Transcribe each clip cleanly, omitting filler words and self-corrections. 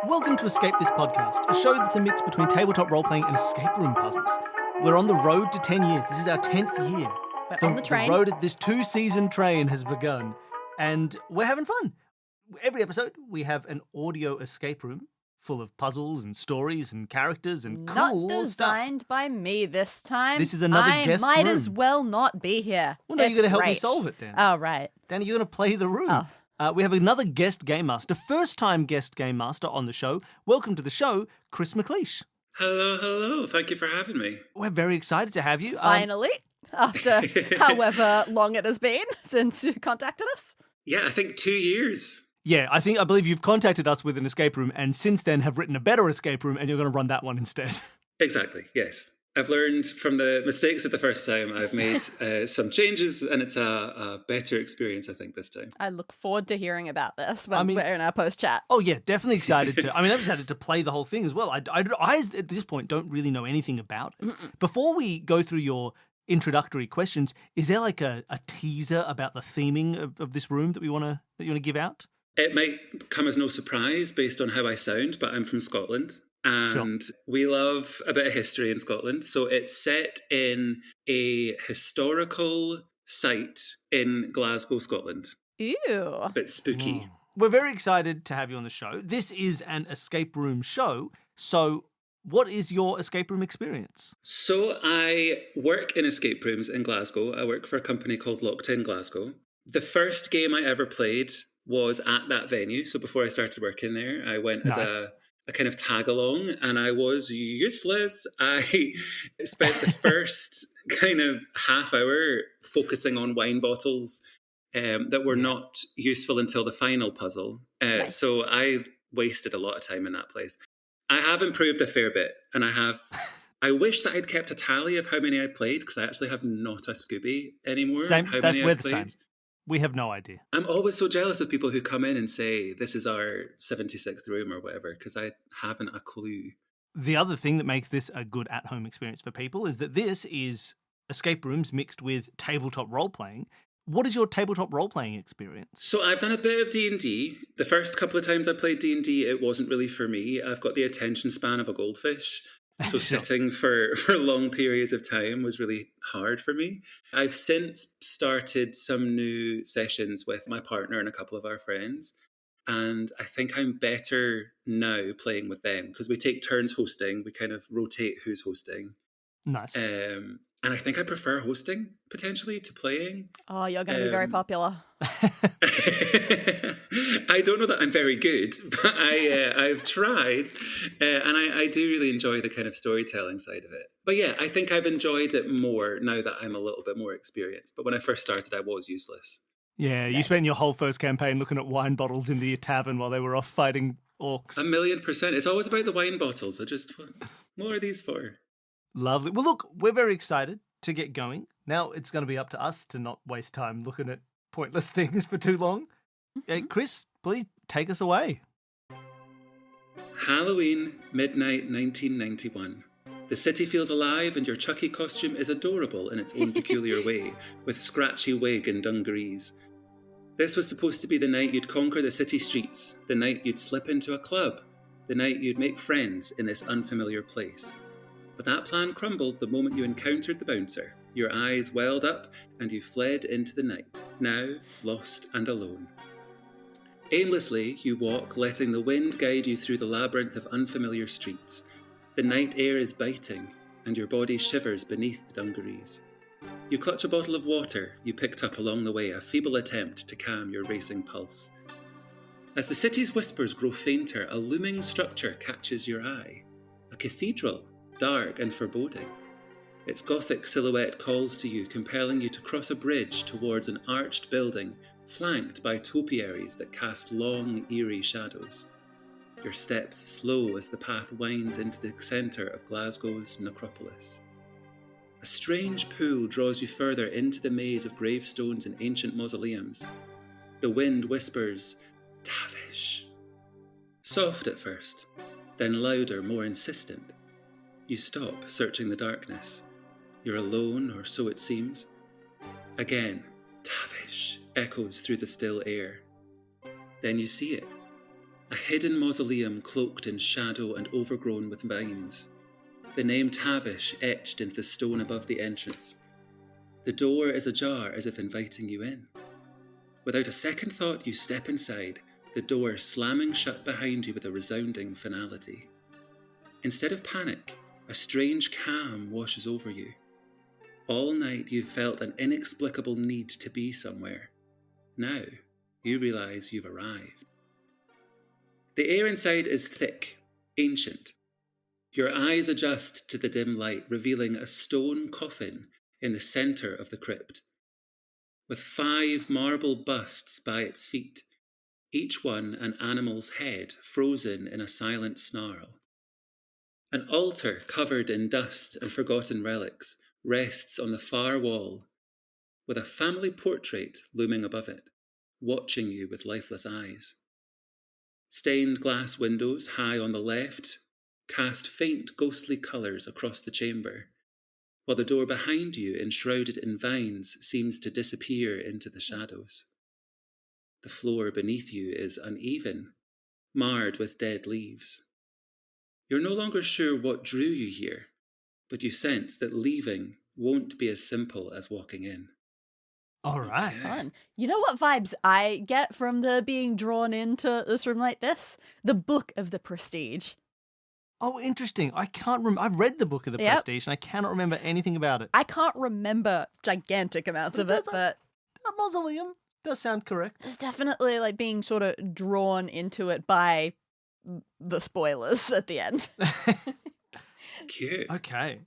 Welcome to Escape This Podcast, a show that's a mix between tabletop role-playing and escape room puzzles. We're on the road to 10 years. This is our 10th year. We're on the train. This 2-season train has begun, and we're having fun. Every episode, we have an audio escape room full of puzzles and stories and characters and cool stuff. Not designed by me this time. This is another guest room. I might room. as well not be here. Well, no, you're going to help me great. solve it, Dan. Oh, right. Danny, you're going to play the room. Oh. We have another guest game master, first-time guest game master on the show. Welcome to the show, Chris McLeish. Hello. Thank you for having me. We're very excited to have you. Finally, after however long it has been since you contacted us. Yeah, I think 2 years. Yeah, I believe you've contacted us with an escape room and since then have written a better escape room and you're going to run that one instead. Exactly, yes. I've learned from the mistakes of the first time. I've made some changes and it's a better experience, I think, this time. I look forward to hearing about this when we're in our post-chat. Oh, yeah, definitely excited to. I'm excited to play the whole thing as well. I, at this point, don't really know anything about it. Before we go through your introductory questions, is there like a teaser about the theming of this room that you want to give out? It might come as no surprise based on how I sound, but I'm from Scotland. And we love a bit of history in Scotland. So it's set in a historical site in Glasgow, Scotland. Ew. A bit spooky. We're very excited to have you on the show. This is an escape room show. So what is your escape room experience? So I work in escape rooms in Glasgow. I work for a company called Locked In Glasgow. The first game I ever played was at that venue. So before I started working there, I went as a kind of tag along and I was useless. I spent the first kind of half hour focusing on wine bottles that were not useful until the final puzzle. Nice. So I wasted a lot of time in that place. I have improved a fair bit and I wish that I'd kept a tally of how many I played because I actually have not a Scooby anymore. Same. How That's many we're I've the same. played. We have no idea. I'm always so jealous of people who come in and say, this is our 76th room or whatever, because I haven't a clue. The other thing that makes this a good at-home experience for people is that this is escape rooms mixed with tabletop role-playing. What is your tabletop role-playing experience? So I've done a bit of D&D. The first couple of times I played D&D, it wasn't really for me. I've got the attention span of a goldfish. So sitting for long periods of time was really hard for me. I've since started some new sessions with my partner and a couple of our friends. And I think I'm better now playing with them because we take turns hosting. We kind of rotate who's hosting. Nice. And I think I prefer hosting potentially to playing. Oh, you're going to be very popular. I don't know that I'm very good, but I've tried, and I do really enjoy the kind of storytelling side of it. But yeah, I think I've enjoyed it more now that I'm a little bit more experienced. But when I first started, I was useless. Yeah, you spent your whole first campaign looking at wine bottles in the tavern while they were off fighting orcs. 1,000,000%. It's always about the wine bottles. What are these for? Lovely. Well, look, we're very excited to get going. Now it's going to be up to us to not waste time looking at pointless things for too long. Chris, please take us away. Halloween, midnight 1991. The city feels alive and your Chucky costume is adorable in its own peculiar way, with scratchy wig and dungarees. This was supposed to be the night you'd conquer the city streets, the night you'd slip into a club, the night you'd make friends in this unfamiliar place. But that plan crumbled the moment you encountered the bouncer. Your eyes welled up and you fled into the night, now lost and alone. Aimlessly, you walk, letting the wind guide you through the labyrinth of unfamiliar streets. The night air is biting, and your body shivers beneath the dungarees. You clutch a bottle of water you picked up along the way, a feeble attempt to calm your racing pulse. As the city's whispers grow fainter, a looming structure catches your eye. A cathedral, dark and foreboding. Its Gothic silhouette calls to you, compelling you to cross a bridge towards an arched building flanked by topiaries that cast long, eerie shadows. Your steps slow as the path winds into the centre of Glasgow's Necropolis. A strange pool draws you further into the maze of gravestones and ancient mausoleums. The wind whispers, "Tavish." Soft at first, then louder, more insistent. You stop, searching the darkness. You're alone, or so it seems. Again, "Tavish," echoes through the still air. Then you see it. a hidden mausoleum cloaked in shadow and overgrown with vines. The name Tavish etched into the stone above the entrance. The door is ajar as if inviting you in. Without a second thought, you step inside, the door slamming shut behind you with a resounding finality. Instead of panic, a strange calm washes over you. All night you've felt an inexplicable need to be somewhere. Now, you realise you've arrived. The air inside is thick, ancient. Your eyes adjust to the dim light, revealing a stone coffin in the centre of the crypt, with 5 marble busts by its feet, each one an animal's head frozen in a silent snarl. An altar covered in dust and forgotten relics rests on the far wall, with a family portrait looming above it, watching you with lifeless eyes. Stained glass windows high on the left cast faint ghostly colours across the chamber, while the door behind you, enshrouded in vines, seems to disappear into the shadows. The floor beneath you is uneven, marred with dead leaves. You're no longer sure what drew you here, but you sense that leaving won't be as simple as walking in. All right. Okay. Fun. You know what vibes I get from the being drawn into this room like this? The Book of the Prestige. Oh, interesting. I can't remember. I've read the Book of the Yep. Prestige, and I cannot remember anything about it. I can't remember gigantic amounts of it, but A mausoleum does sound correct. there's definitely like being sort of drawn into it by the spoilers at the end. Cute. Okay.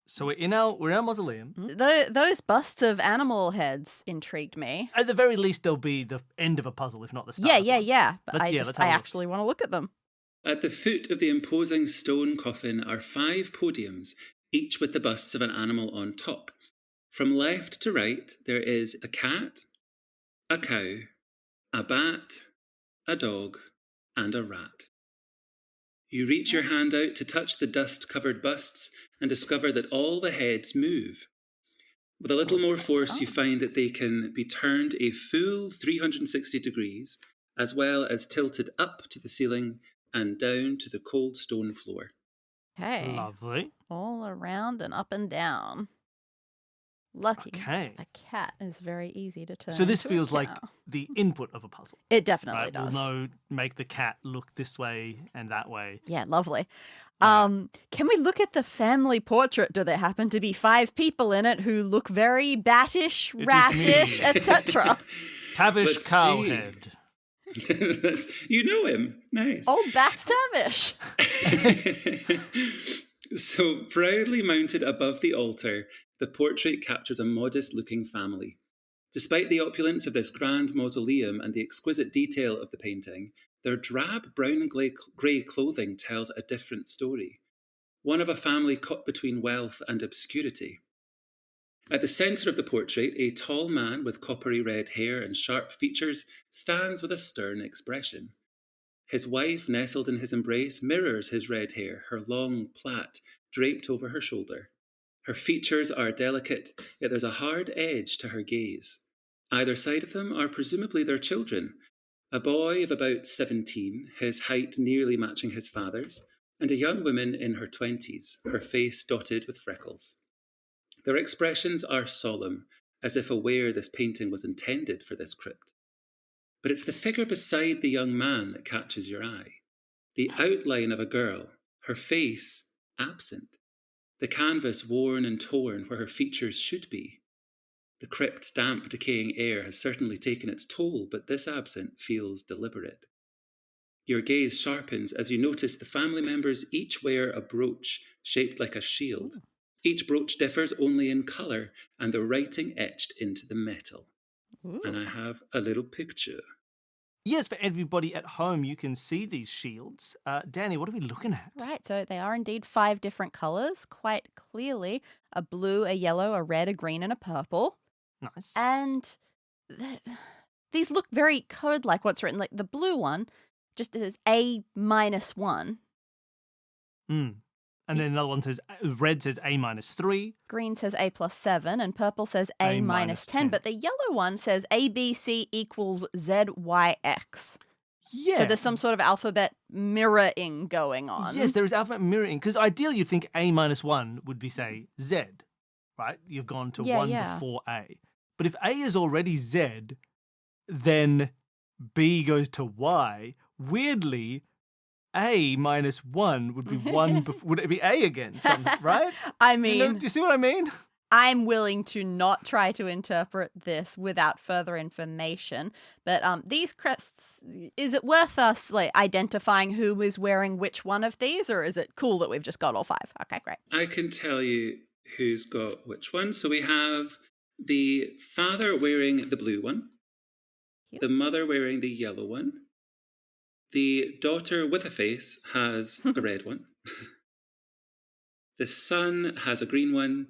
So we're in our mausoleum. Those busts of animal heads intrigued me. At the very least, they'll be the end of a puzzle, if not the start. Yeah. But Let's I have a look. actually want to look at them. At the foot of the imposing stone coffin are 5 podiums, each with the busts of an animal on top. From left to right, there is a cat, a cow, a bat, a dog, and a rat. You reach your hand out to touch the dust-covered busts and discover that all the heads move. With a little more force, you find that they can be turned a full 360 degrees, as well as tilted up to the ceiling and down to the cold stone floor. Okay. Lovely. All around and up and down. Lucky. Okay. A cat is very easy to turn So this into a feels like cow. the input of a puzzle. It definitely Right? does. We'll know, make the cat look this way and that way. Yeah, lovely. Yeah. Can we look at the family portrait? Do there happen to be 5 people in it who look very battish, It is ratish, me. etc.? Tavish Let's Cowhead. You know him. Nice. Old Bats Tavish. So, proudly mounted above the altar, the portrait captures a modest-looking family. Despite the opulence of this grand mausoleum and the exquisite detail of the painting, their drab brown and grey clothing tells a different story, one of a family caught between wealth and obscurity. At the centre of the portrait, a tall man with coppery red hair and sharp features stands with a stern expression. His wife, nestled in his embrace, mirrors his red hair, her long plait draped over her shoulder. Her features are delicate, yet there's a hard edge to her gaze. Either side of them are presumably their children, a boy of about 17, his height nearly matching his father's, and a young woman in her 20s, her face dotted with freckles. Their expressions are solemn, as if aware this painting was intended for this crypt. But it's the figure beside the young man that catches your eye. The outline of a girl, her face absent. The canvas worn and torn where her features should be. The crypt's damp, decaying air has certainly taken its toll, but this absent feels deliberate. Your gaze sharpens as you notice the family members each wear a brooch shaped like a shield. Each brooch differs only in colour and the writing etched into the metal. Ooh. And I have a little picture. Yes, for everybody at home, you can see these shields. Danny, what are we looking at? Right, so they are indeed 5 different colours, quite clearly. A blue, a yellow, a red, a green, and a purple. Nice. And these look very code-like what's written. Like the blue one just says A-1. And then another one says, red says A-3. Green says A+7 and purple says A-10. A-10. But the yellow one says ABC equals ZYX. Yeah. So there's some sort of alphabet mirroring going on. Yes, there is alphabet mirroring. Because ideally you'd think A minus 1 would be, say, Z, right? You've gone to 1 before A. But if A is already Z, then B goes to Y. Weirdly, A minus 1 would be 1 would it be A again, right? I Do mean, you see what I mean? I'm willing to not try to interpret this without further information, but these crests, is it worth us like identifying who is wearing which one of these, or is it cool that we've just got all 5? Okay, great. I can tell you who's got which one. So we have the father wearing the blue one, Cute. the mother wearing the yellow one, the daughter with a face has a red one, the son has a green one,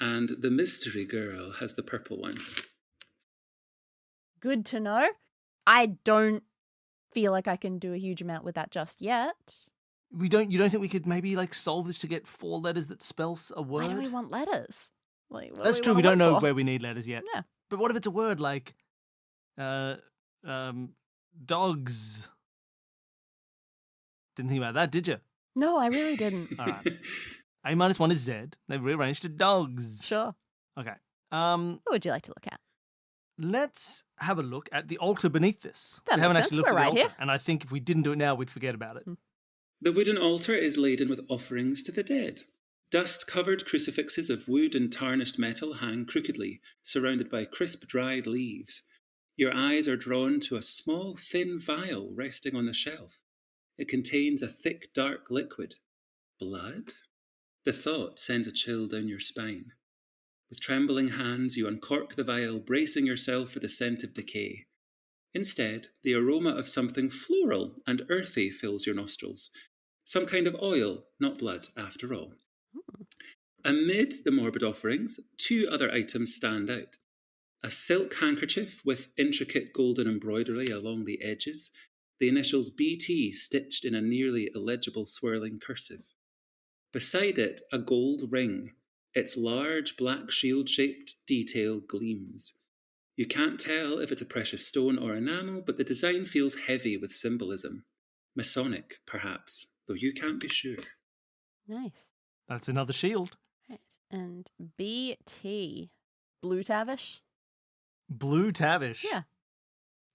and the mystery girl has the purple one. Good to know. I don't feel like I can do a huge amount with that just yet. You don't think we could maybe like solve this to get 4 letters that spells a word? Why do we want letters? Like, what That's do true. wanna We don't look know for? where we need letters yet. Yeah. But what if it's a word like dogs? Didn't think about that, did you? No, I really didn't. All right. A minus 1 is Z. They've rearranged to dogs. Sure. Okay. What would you like to look at? Let's have a look at the altar beneath this. That we haven't makes actually sense. looked We're at the right altar, here. and I think if we didn't do it now, we'd forget about it. The wooden altar is laden with offerings to the dead. Dust-covered crucifixes of wood and tarnished metal hang crookedly, surrounded by crisp, dried leaves. Your eyes are drawn to a small, thin vial resting on the shelf. It contains a thick, dark liquid. Blood? The thought sends a chill down your spine. With trembling hands, you uncork the vial, bracing yourself for the scent of decay. Instead, the aroma of something floral and earthy fills your nostrils. Some kind of oil, not blood, after all. Amid the morbid offerings, 2 other items stand out. A silk handkerchief with intricate golden embroidery along the edges, the initials BT stitched in a nearly illegible swirling cursive. Beside it, a gold ring. Its large black shield-shaped detail gleams. You can't tell if it's a precious stone or enamel, but the design feels heavy with symbolism. Masonic, perhaps, though you can't be sure. Nice. That's another shield. Right. And BT. Blue Tavish? Blue Tavish. Yeah.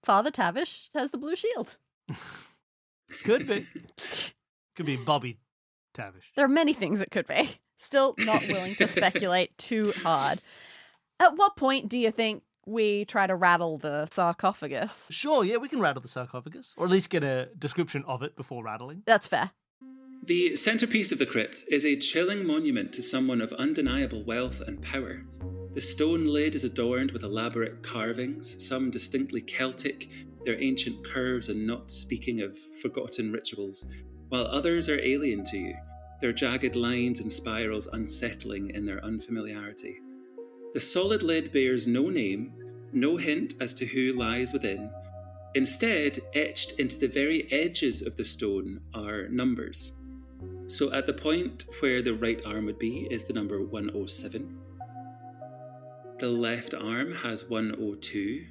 Father Tavish has the blue shield. Could be. Could be Bobby Tavish. There are many things it could be. Still not willing to speculate too hard. At what point do you think we try to rattle the sarcophagus? Sure, yeah, we can rattle the sarcophagus, or at least get a description of it before rattling. That's fair. The centrepiece of the crypt is a chilling monument to someone of undeniable wealth and power. The stone lid is adorned with elaborate carvings, some distinctly Celtic, their ancient curves and knots speaking of forgotten rituals, while others are alien to you, their jagged lines and spirals unsettling in their unfamiliarity. The solid lid bears no name, no hint as to who lies within. Instead, etched into the very edges of the stone are numbers. So at the point where the right arm would be is the number 107. The left arm has 102.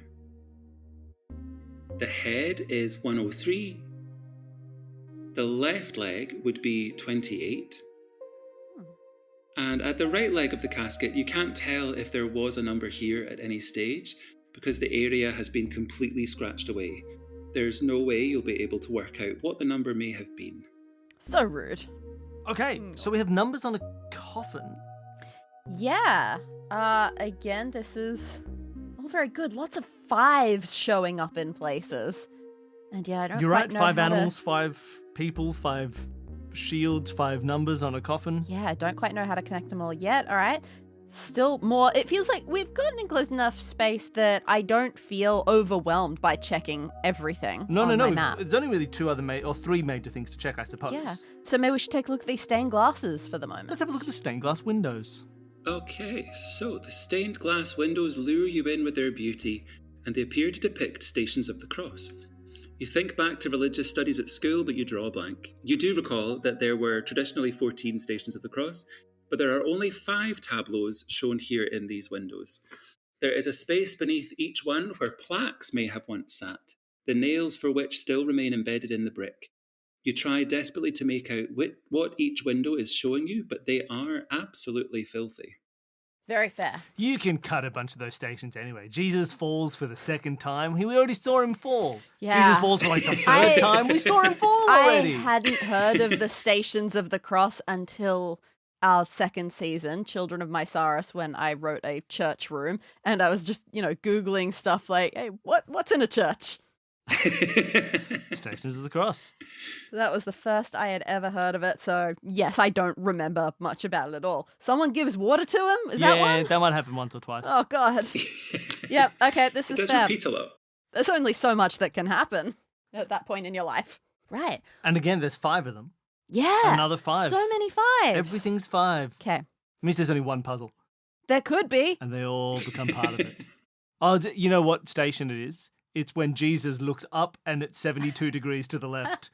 The head is 103. The left leg would be 28. And at the right leg of the casket, you can't tell if there was a number here at any stage because the area has been completely scratched away. There's no way you'll be able to work out what the number may have been. So rude. Okay, so we have numbers on a coffin. Yeah. Again, this is all very good. Lots of 5s showing up in places. And yeah, I don't You're quite right, know 5 how animals, 5 people, 5 shields, 5 numbers on a coffin. Yeah, I don't quite know how to connect them all yet. All right. Still more. It feels like we've got an enclosed enough space that I don't feel overwhelmed by checking everything on my map. There's only really 2 other or 3 major things to check, I suppose. Yeah. So maybe we should take a look at these stained glasses for the moment. Let's have a look at the stained glass windows. Okay, so the stained glass windows lure you in with their beauty, and they appear to depict Stations of the Cross. You think back to religious studies at school, but you draw a blank. You do recall that there were traditionally 14 Stations of the Cross, but there are only 5 tableaus shown here in these windows. There is a space beneath each one where plaques may have once sat. the nails for which still remain embedded in the brick. You try desperately to make out what each window is showing you, but they are absolutely filthy. Very fair. You can cut a bunch of those stations anyway. Jesus falls for the second time. We already saw him fall. Yeah. Jesus falls for like the third time. We saw him fall already. I hadn't heard of the Stations of the Cross until our second season, Children of Mysaris, when I wrote a church room, and I was just, Googling stuff like, hey, what's in a church? Stations of the Cross. That was the first I had ever heard of it, so yes, I don't remember much about it at all. Someone gives water to him? Is that one? Yeah, that might happen once or twice. Oh, God. Yep, okay, this is It does fair. repeat a lot. There's only so much that can happen at that point in your life. Right. And again, there's 5 of them. Yeah. Another 5. So many 5s. Everything's 5. Okay. Means there's only one puzzle. There could be. And they all become part of it. Oh, you know what station it is? It's when Jesus looks up and it's 72 degrees to the left.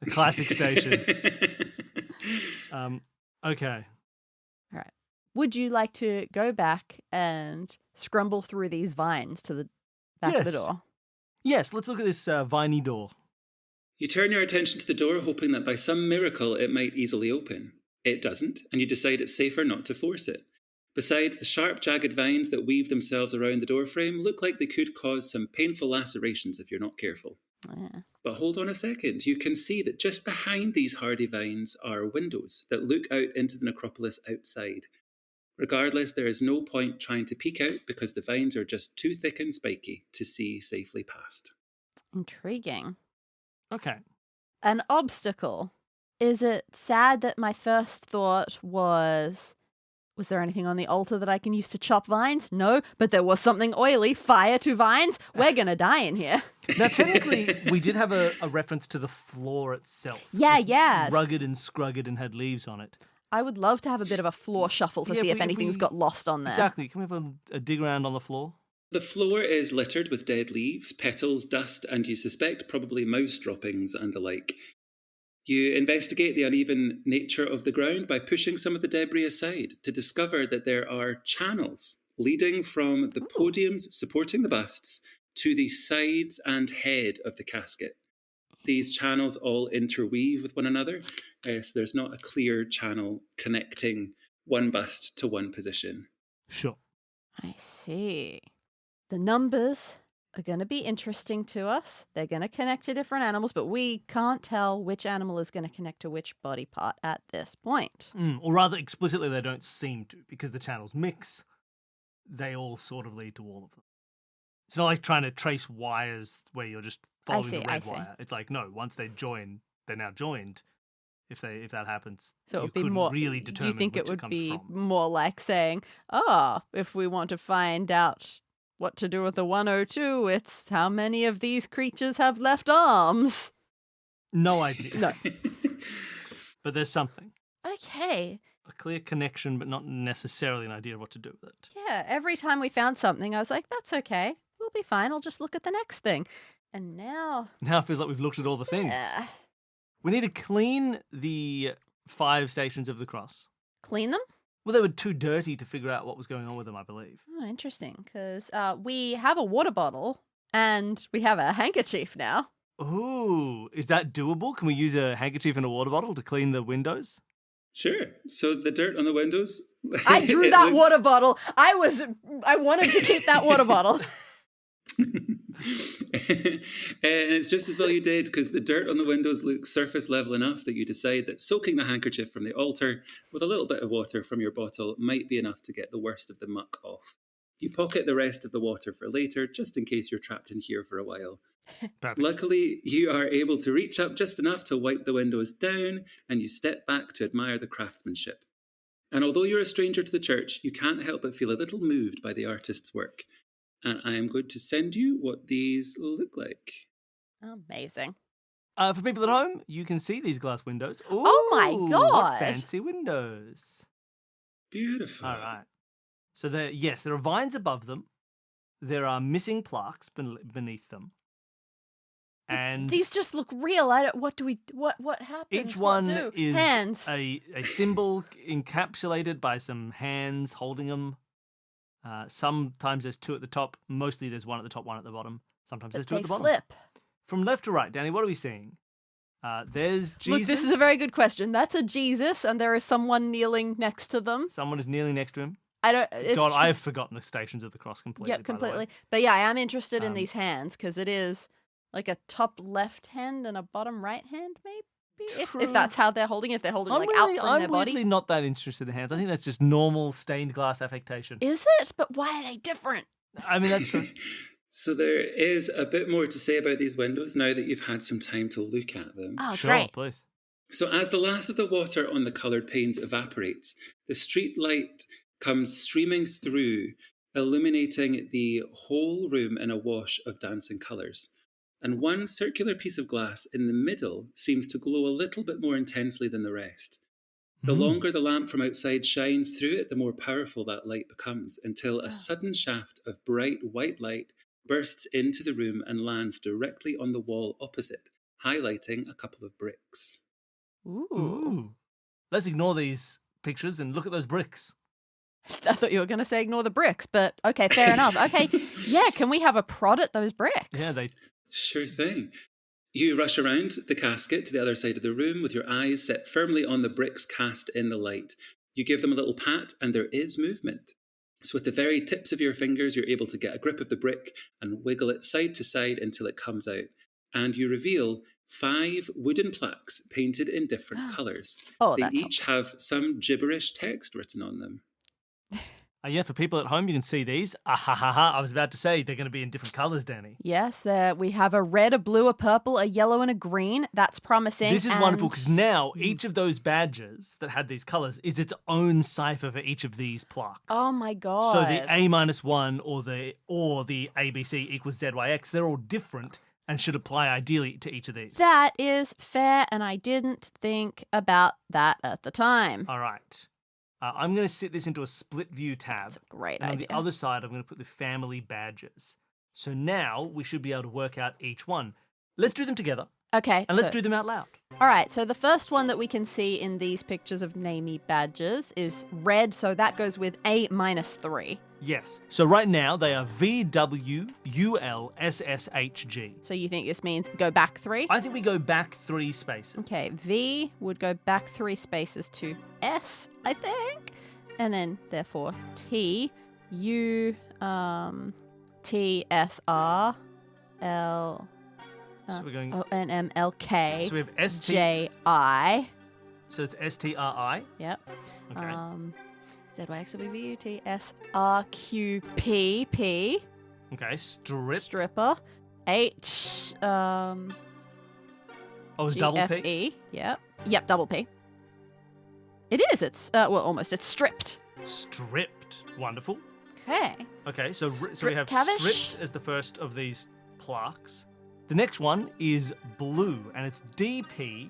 The classic station. Okay. All right. Would you like to go back and scrumble through these vines to the back of the Yes. door? Yes, let's look at this viney door. You turn your attention to the door, hoping that by some miracle it might easily open. It doesn't, and you decide it's safer not to force it. Besides, the sharp, jagged vines that weave themselves around the doorframe look like they could cause some painful lacerations if you're not careful. Yeah. But hold on a second, you can see that just behind these hardy vines are windows that look out into the necropolis outside. Regardless, there is no point trying to peek out because the vines are just too thick and spiky to see safely past. Intriguing. Okay. An obstacle. Is it sad that my first thought was there anything on the altar that I can use to chop vines? No, but there was something oily. Fire to vines. We're going to die in here. Now, technically, we did have a reference to the floor itself. Yeah, It's yes. rugged and scrugged and had leaves on it. I would love to have a bit of a floor shuffle to Yeah, see if if we- anything's got lost on there. Exactly. Can we have a dig around on the floor? The floor is littered with dead leaves, petals, dust, and you suspect probably mouse droppings and the like. You investigate the uneven nature of the ground by pushing some of the debris aside to discover that there are channels leading from the podiums supporting the busts to the sides and head of the casket. These channels all interweave with one another, so there's not a clear channel connecting one bust to one position. Sure. I see. The numbers are going to be interesting to us. They're going to connect to different animals, but we can't tell which animal is going to connect to which body part at this point. Or rather, explicitly, they don't seem to, because the channels mix. They all sort of lead to all of them. It's not like trying to trace wires where you're just following the red wire. It's like, no, once they join, they're now joined. If that happens, So it you would be couldn't more. really determine you think which it would comes be from. more like saying, if we want to find out what to do with the 102, it's how many of these creatures have left arms. No idea. No. But there's something. Okay. A clear connection, but not necessarily an idea of what to do with it. Yeah, every time we found something, I was like, that's okay. We'll be fine. I'll just look at the next thing. And now... Now it feels like we've looked at all the things. Yeah. We need to clean the 5 stations of the cross. Clean them? Well, they were too dirty to figure out what was going on with them, I believe. Oh, interesting, because we have a water bottle and we have a handkerchief now. Ooh, is that doable? Can we use a handkerchief and a water bottle to clean the windows? Sure. So the dirt on the windows. I drew that water bottle. I wanted to keep that water bottle. And it's just as well you did, because the dirt on the windows looks surface level enough that you decide that soaking the handkerchief from the altar with a little bit of water from your bottle might be enough to get the worst of the muck off. You pocket the rest of the water for later, just in case you're trapped in here for a while. Perfect. Luckily, you are able to reach up just enough to wipe the windows down, and you step back to admire the craftsmanship. And although you're a stranger to the church, you can't help but feel a little moved by the artist's work. And I am going to send you what these look like. Amazing. For people at home, you can see these glass windows. Ooh, Oh my what God. fancy windows. Beautiful. All right. So there are vines above them. There are missing plaques beneath them. And These just look real. What happens? each What one do? is Hands. a symbol encapsulated by some hands holding them. Sometimes there's 2 at the top. Mostly there's 1 at the top, 1 at the bottom. Sometimes there's 2 They at the bottom. flip. From left to right, Danny, what are we seeing? There's Jesus. Look, this is a very good question. That's a Jesus, and there is someone kneeling next to them. Someone is kneeling next to him. God, I've forgotten the Stations of the Cross completely. Yep, completely. But yeah, I am interested in these hands because it is like a top left hand and a bottom right hand, maybe. If that's how they're holding it, if they're holding out from their body. I'm weirdly not that interested in hands. I think that's just normal stained glass affectation. Is it? But why are they different? I mean, that's true. So there is a bit more to say about these windows now that you've had some time to look at them. Oh, Sure, great. please. So as the last of the water on the coloured panes evaporates, the street light comes streaming through, illuminating the whole room in a wash of dancing colours. And one circular piece of glass in the middle seems to glow a little bit more intensely than the rest. The longer the lamp from outside shines through it, the more powerful that light becomes, until a sudden shaft of bright white light bursts into the room and lands directly on the wall opposite, highlighting a couple of bricks. Ooh. Let's ignore these pictures and look at those bricks. I thought you were going to say ignore the bricks, but okay, fair enough. Okay, yeah, can we have a prod at those bricks? Yeah, they... Sure thing. You rush around the casket to the other side of the room with your eyes set firmly on the bricks cast in the light. You give them a little pat and there is movement. So with the very tips of your fingers, you're able to get a grip of the brick and wiggle it side to side until it comes out. And you reveal 5 wooden plaques painted in different colours. Oh, they that's each have some gibberish text written on them. Yeah, for people at home, you can see these. I was about to say they're going to be in different colours, Danny. Yes, we have a red, a blue, a purple, a yellow, and a green. That's promising. This is wonderful because now each of those badges that had these colours is its own cipher for each of these plaques. Oh my god! So the A-1 or the ABC equals ZYX, they're all different and should apply ideally to each of these. That is fair, and I didn't think about that at the time. All right. I'm going to set this into a split view tab. That's a great and idea. on the other side, I'm going to put the family badges. So now we should be able to work out each one. Let's do them together. Okay. And let's do them out loud. All right. So the first one that we can see in these pictures of namey badges is red. So that goes with A-3. Yes. So right now they are VWULSSHG. So you think this means go back 3? I think we go back 3 spaces. Okay. V would go back 3 spaces to S, I think. And then therefore T, U, T, S, R, L, So we're going... O, N, M, L, K, So we have ST... J, I. So it's STRI. Yep. Okay. ZYXWVUTSRQP. Okay, strip. Stripper. H. Oh, it's double P? GFE. Yep. Yep, double P. It is. It's, well, almost. It's stripped. Stripped. Wonderful. Okay. Okay, so we have Striptavish. stripped as the first of these plaques. The next one is blue, and it's DP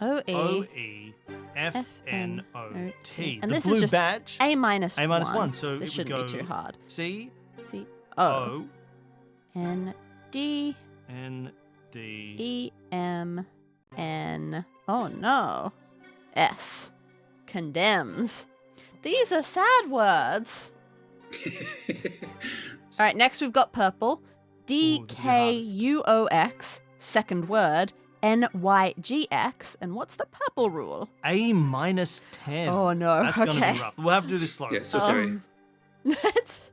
OE. OEFNOT. And The this blue is just badge. A-1. A-1, so this it would shouldn't go be too hard. C C O O N D N D E M N. Oh no. S. Condemns. These are sad words. All right, next we've got purple. DKUOX, second word. NYGX. And what's the purple rule? A-10. Oh no. That's okay. going to be rough. We'll have to do this slowly. Yeah, so sorry.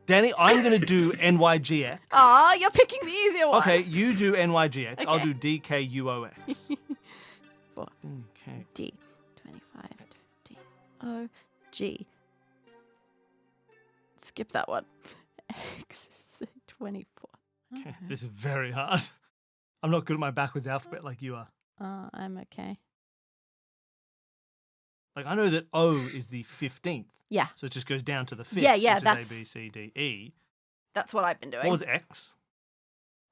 Danny, I'm going to do NYGX. Ah, you're picking the easier one. Okay, you do NYGX. Okay. I'll do DKUOX. 4 Okay. D 25 50 O G. Skip that one. X 24. Okay, this is very hard. I'm not good at my backwards alphabet like you are. I'm okay. Like, I know that O is the 15th. Yeah, So it just goes down to the 5th. Yeah, which that's- is A, B, C, D, E. that's what I've been doing. What was X?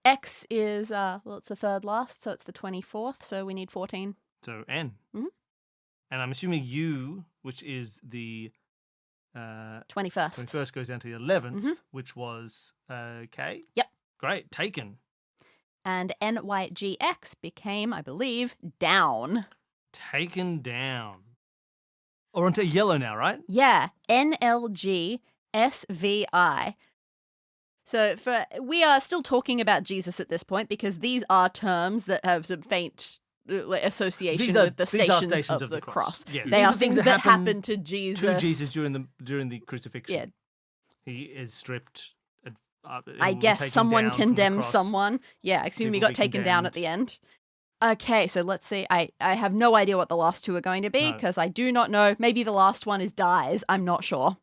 X is, well, it's the third last, so it's the 24th, so we need 14. So N. Mhm. And I'm assuming U, which is the 21st. 21st, goes down to the 11th, Mhm. which was K. Yep. Great, taken. And NYGX became, I believe, down. Taken down. Or onto yellow now, right? Yeah, NLG SVI. So we are still talking about Jesus at this point because these are terms that have some faint association with the stations of the cross. Yeah, they are things that happen to Jesus. To Jesus during the crucifixion. Yeah. He is stripped. I guess someone condemns someone. Yeah, I assume he got taken down at the end. Okay, so let's see. I have no idea what the last two are going to be because I do not know. Maybe the last one is dies. I'm not sure.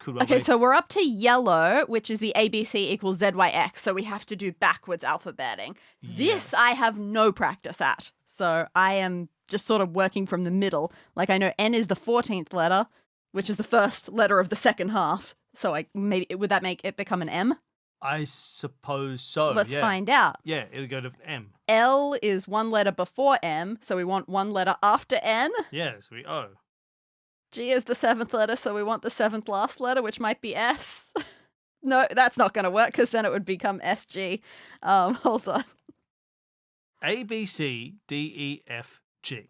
Okay, so we're up to yellow, which is the ABC equals ZYX. So we have to do backwards alphabeting. Yes. This I have no practice at. So I am just sort of working from the middle. Like I know N is the 14th letter, which is the first letter of the second half. So would that make it become an M? I suppose so. Let's find out. Yeah, it'll go to M. L is one letter before M, so we want one letter after N. Yeah, so we O. G is the 7th letter, so we want the 7th last letter, which might be S. No, that's not going to work because then it would become SG. Hold on. A, B, C, D, E, F, G.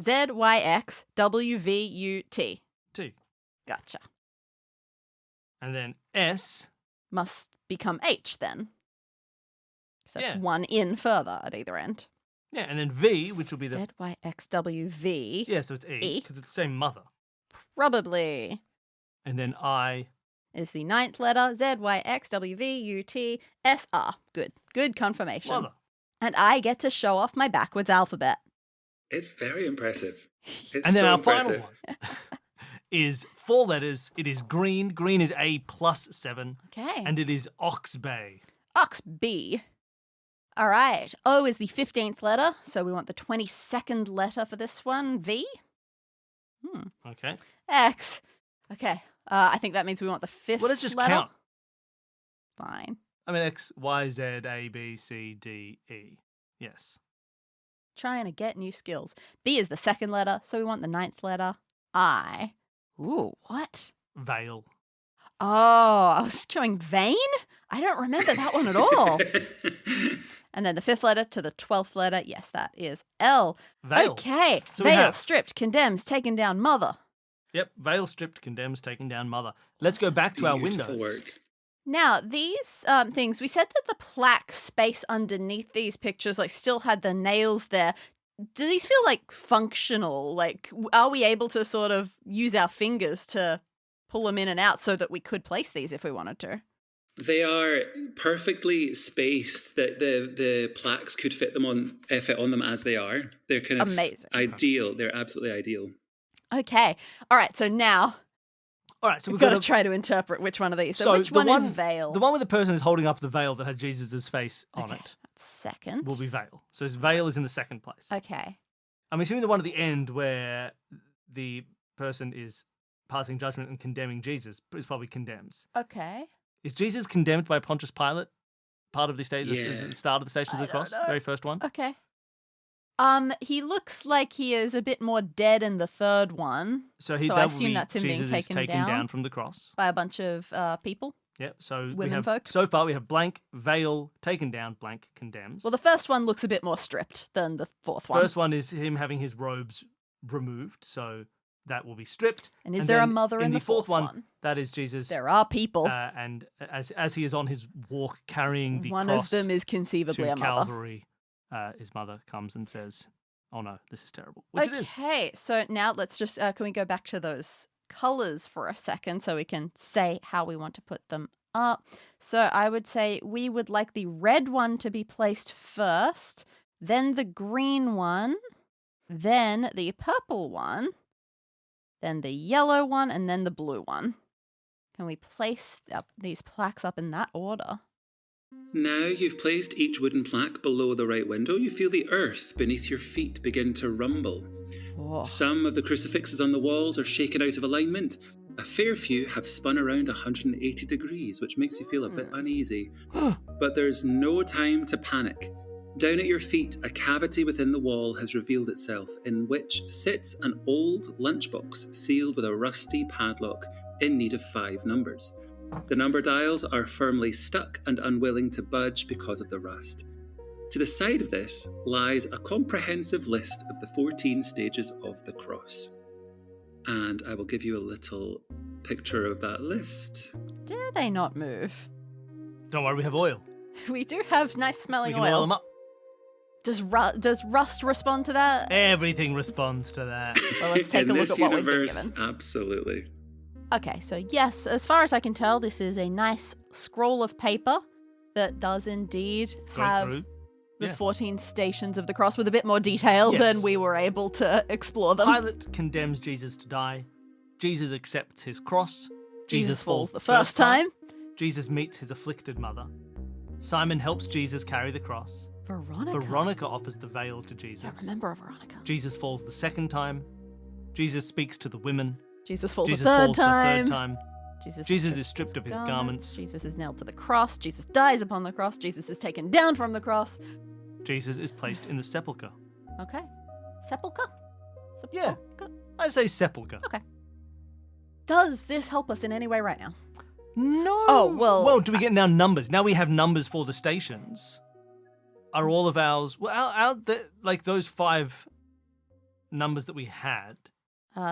Z, Y, X, W, V, U, T. T. Gotcha. And then S. Must become H then. So that's one in further at either end. Yeah, and then V, which will be the... Z, Y, X, W, V. Yeah, so it's E, because it's the same mother. Probably. And then I... is the 9th letter. Z, Y, X, W, V, U, T, S, R. Good. Good confirmation. Mother. And I get to show off my backwards alphabet. It's very impressive. It's and then so our impressive. final one is 4 letters. It is green. Green is A plus 7. Okay. And it is Oxbay. Oxby. All right. O is the 15th letter, so we want the 22nd letter for this one. V. Okay. X. Okay. I think that means we want the 5th Well, let's just letter. count. Fine. I mean, X, Y, Z, A, B, C, D, E. Yes. Trying to get new skills. B is the 2nd letter, so we want the 9th letter. I. Ooh, what? Veil. Oh, I was showing vein? I don't remember that one at all. And then the 5th letter to the 12th letter. Yes, that is L. Veil. Okay. So Veil, stripped, condemns, taken down, mother. Yep. Veil, stripped, condemns, taken down, mother. Let's go back to our Beautiful windows. work. Now, these things, we said that the plaque space underneath these pictures still had the nails there. Do these feel functional? Are we able to sort of use our fingers to pull them in and out so that we could place these if we wanted to? They are perfectly spaced. That the plaques could fit on them as they are. They're kind of amazing. Ideal. They're absolutely ideal. Okay. All right. So now, all right. So we've got to try to interpret which one of these. So which one is veil? The one with the person is holding up the veil that has Jesus' face on it. That's 2nd. Will be veil. So veil is in the 2nd place. Okay. I'm assuming the one at the end where the person is passing judgment and condemning Jesus is probably condemns. Okay. Is Jesus condemned by Pontius Pilate? Part of the stage, is it the start of the Station of the Cross, very first one. Okay. He looks like he is a bit more dead in the 3rd one. So I assume that's him Jesus being is taken down from the cross by a bunch of people. Yep. So folk. So far we have blank veil taken down, blank condemns. Well, the first one looks a bit more stripped than the 4th one. First one is him having his robes removed, so that will be stripped. And is there a mother in the 4th one? That is Jesus. There are people. And as he is on his walk carrying the cross, one of them is conceivably to a mother. Calvary, his mother comes and says, "Oh no, this is terrible." Which it is. Okay, so now let's just can we go back to those colors for a second so we can say how we want to put them up. So I would say we would like the red one to be placed first, then the green one, then the purple one, then the yellow one, and then the blue one. Can we place these plaques up in that order? Now you've placed each wooden plaque below the right window, you feel the earth beneath your feet begin to rumble. Oh. Some of the crucifixes on the walls are shaken out of alignment. A fair few have spun around 180 degrees, which makes you feel a bit uneasy. But there's no time to panic. Down at your feet, a cavity within the wall has revealed itself, in which sits an old lunchbox sealed with a rusty padlock in need of 5 numbers. The number dials are firmly stuck and unwilling to budge because of the rust. To the side of this lies a comprehensive list of the 14 stages of the cross. And I will give you a little picture of that list. Dare they not move? Don't worry, we have oil. We do have nice We smelling can oil them up. Does rust respond to that? Everything responds to that. Well, let's take In a look this at what we've been universe, given. absolutely. Okay, so yes, as far as I can tell, this is a nice scroll of paper that does indeed Go have through. the Yeah. 14 stations of the cross with a bit more detail Yes. than we were able to explore them. Pilate condemns Jesus to die. Jesus accepts his cross. Jesus falls the first time. Jesus meets his afflicted mother. Simon helps Jesus carry the cross. Veronica offers the veil to Jesus. Yeah, remember Veronica. Jesus falls the second time. Jesus speaks to the women. Jesus falls Jesus the third falls time. the third time. Jesus is stripped of his garments. Jesus is nailed to the cross. Jesus dies upon the cross. Jesus is taken down from the cross. Jesus is placed in the sepulchre. Okay. Sepulchre? Yeah. Sepulchre? I say sepulchre. Okay. Does this help us in any way right now? No. Oh, well- Well, do we get now numbers? Now we have numbers for the stations. Are all of ours... Well, like those 5 numbers that we had...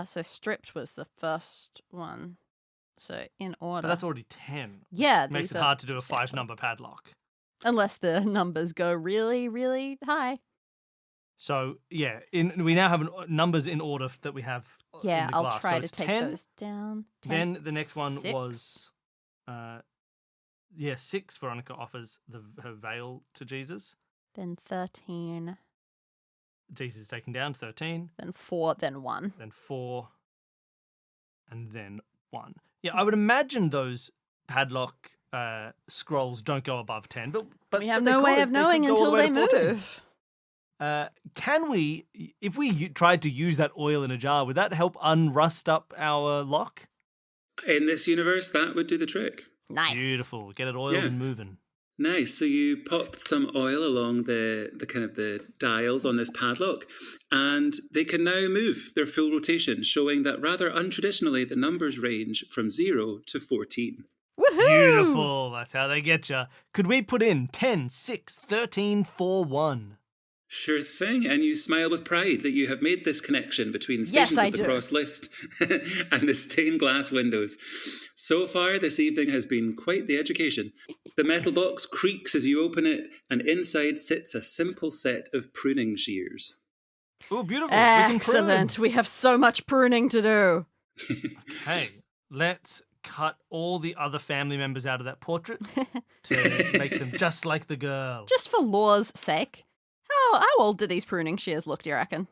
So stripped was the first one. So in order. But that's already 10. Yeah, Makes these it are hard to do a substantial. 5-number padlock. Unless the numbers go really, really high. So, yeah, we now have numbers in order that we have Yeah, in the I'll glass. try So to it's take 10, those down. 10, Then the next one 6. was... 6. Veronica offers her veil to Jesus. Then 13. Jesus is taken down, 13. Then 4. Then 1. Then 4. And then 1. Yeah, I would imagine those padlock scrolls don't go above 10. But We have they no way could. of They could knowing go all the until way they to 14. move. Can we, if we tried to use that oil in a jar, would that help unrust up our lock? In this universe, that would do the trick. Nice. Beautiful. Get it oiled Yeah. and moving. Nice. So you pop some oil along the kind of the dials on this padlock, and they can now move their full rotation, showing that rather untraditionally, the numbers range from 0 to 14. Woohoo! Beautiful. That's how they get you. Could we put in 10, 6, 13, 4, 1? Sure thing, and you smile with pride that you have made this connection between the Yes, stations I of the do. cross list and the stained glass windows. So far, this evening has been quite the education. The metal box creaks as you open it, and inside sits a simple set of pruning shears. Oh, beautiful. We can Excellent. We have so much pruning to do. prune. Okay. Let's cut all the other family members out of that portrait to make them just like the girl. Just for law's sake. How old do these pruning shears look, do you reckon?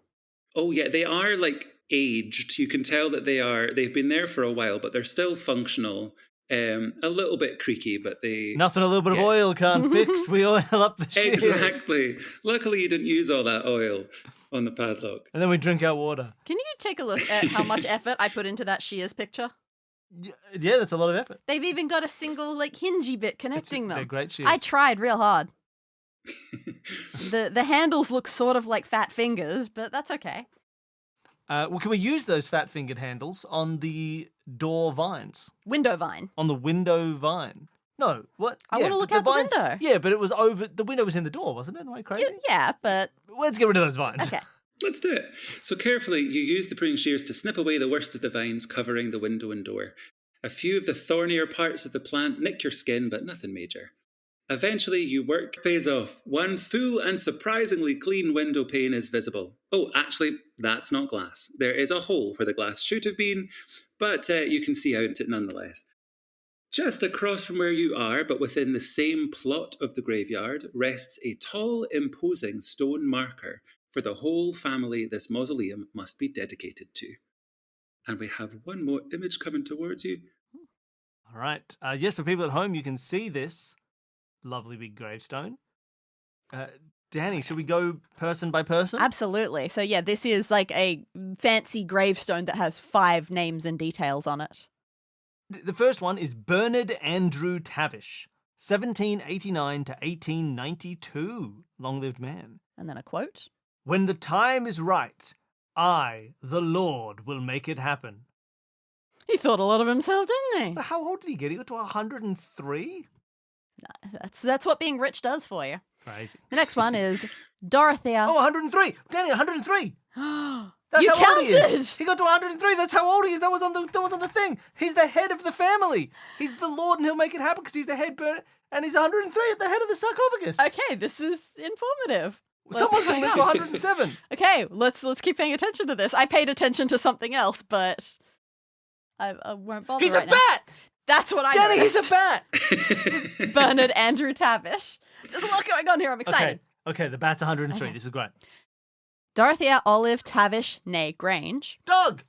Oh yeah, they are like aged. You can tell that they've been there for a while, but they're still functional. A little bit creaky, but they... Nothing a little bit of Yeah. oil can't fix. We oil up the shit. Exactly. Luckily, you didn't use all that oil on the padlock. And then we drink our water. Can you take a look at how much effort I put into that shears picture? Yeah, that's a lot of effort. They've even got a single, like, hingey bit connecting They're them. great shears. I tried real hard. The handles look sort of like fat fingers, but that's okay. Well, can we use those fat-fingered handles on the door vines? Window vine. On the window vine? No, what? I Yeah, wanna look but out the vines- window. Yeah, but it was over... The window was in the door, wasn't it? Am I crazy? Yeah, but Let's get rid of those vines. okay. Let's do it. So carefully, you use the pruning shears to snip away the worst of the vines covering the window and door. A few of the thornier parts of the plant nick your skin, but nothing major. Eventually, your work pays off. One full and surprisingly clean window pane is visible. Oh, actually, that's not glass. There is a hole where the glass should have been, but you can see out it nonetheless. Just across from where you are, but within the same plot of the graveyard, rests a tall, imposing stone marker for the whole family this mausoleum must be dedicated to. And we have one more image coming towards you. All right. Yes, for people at home, you can see this lovely big gravestone. Danny, should we go person by person? Absolutely. So yeah, this is like a fancy gravestone that has 5 names and details on it. The first one is Bernard Andrew Tavish, 1789 to 1892. Long-lived man. And then a quote. When the time is right, I, the Lord, will make it happen. He thought a lot of himself, didn't he? How old did he get? He got to 103? That's what being rich does for you. Crazy. The next one is Dorothea. Oh, 103! Danny, 103! That's You how old he counted! is. He got to 103. That's how old he is. That was on the thing. He's the head of the family. He's the Lord, and he'll make it happen because he's the head burner, and he's 103 at the head of the sarcophagus. Okay, this is informative. Someone's going to live to 107. Okay, let's keep paying attention to this. I paid attention to something else, but I won't bother. He's right a now. bat. That's what I Danny, noticed. he's a bat. Bernard Andrew Tavish. There's a lot going on here. I'm excited. Okay, the bat's 103. Okay. This is great. Dorothea Olive Tavish, née Grange, Dog.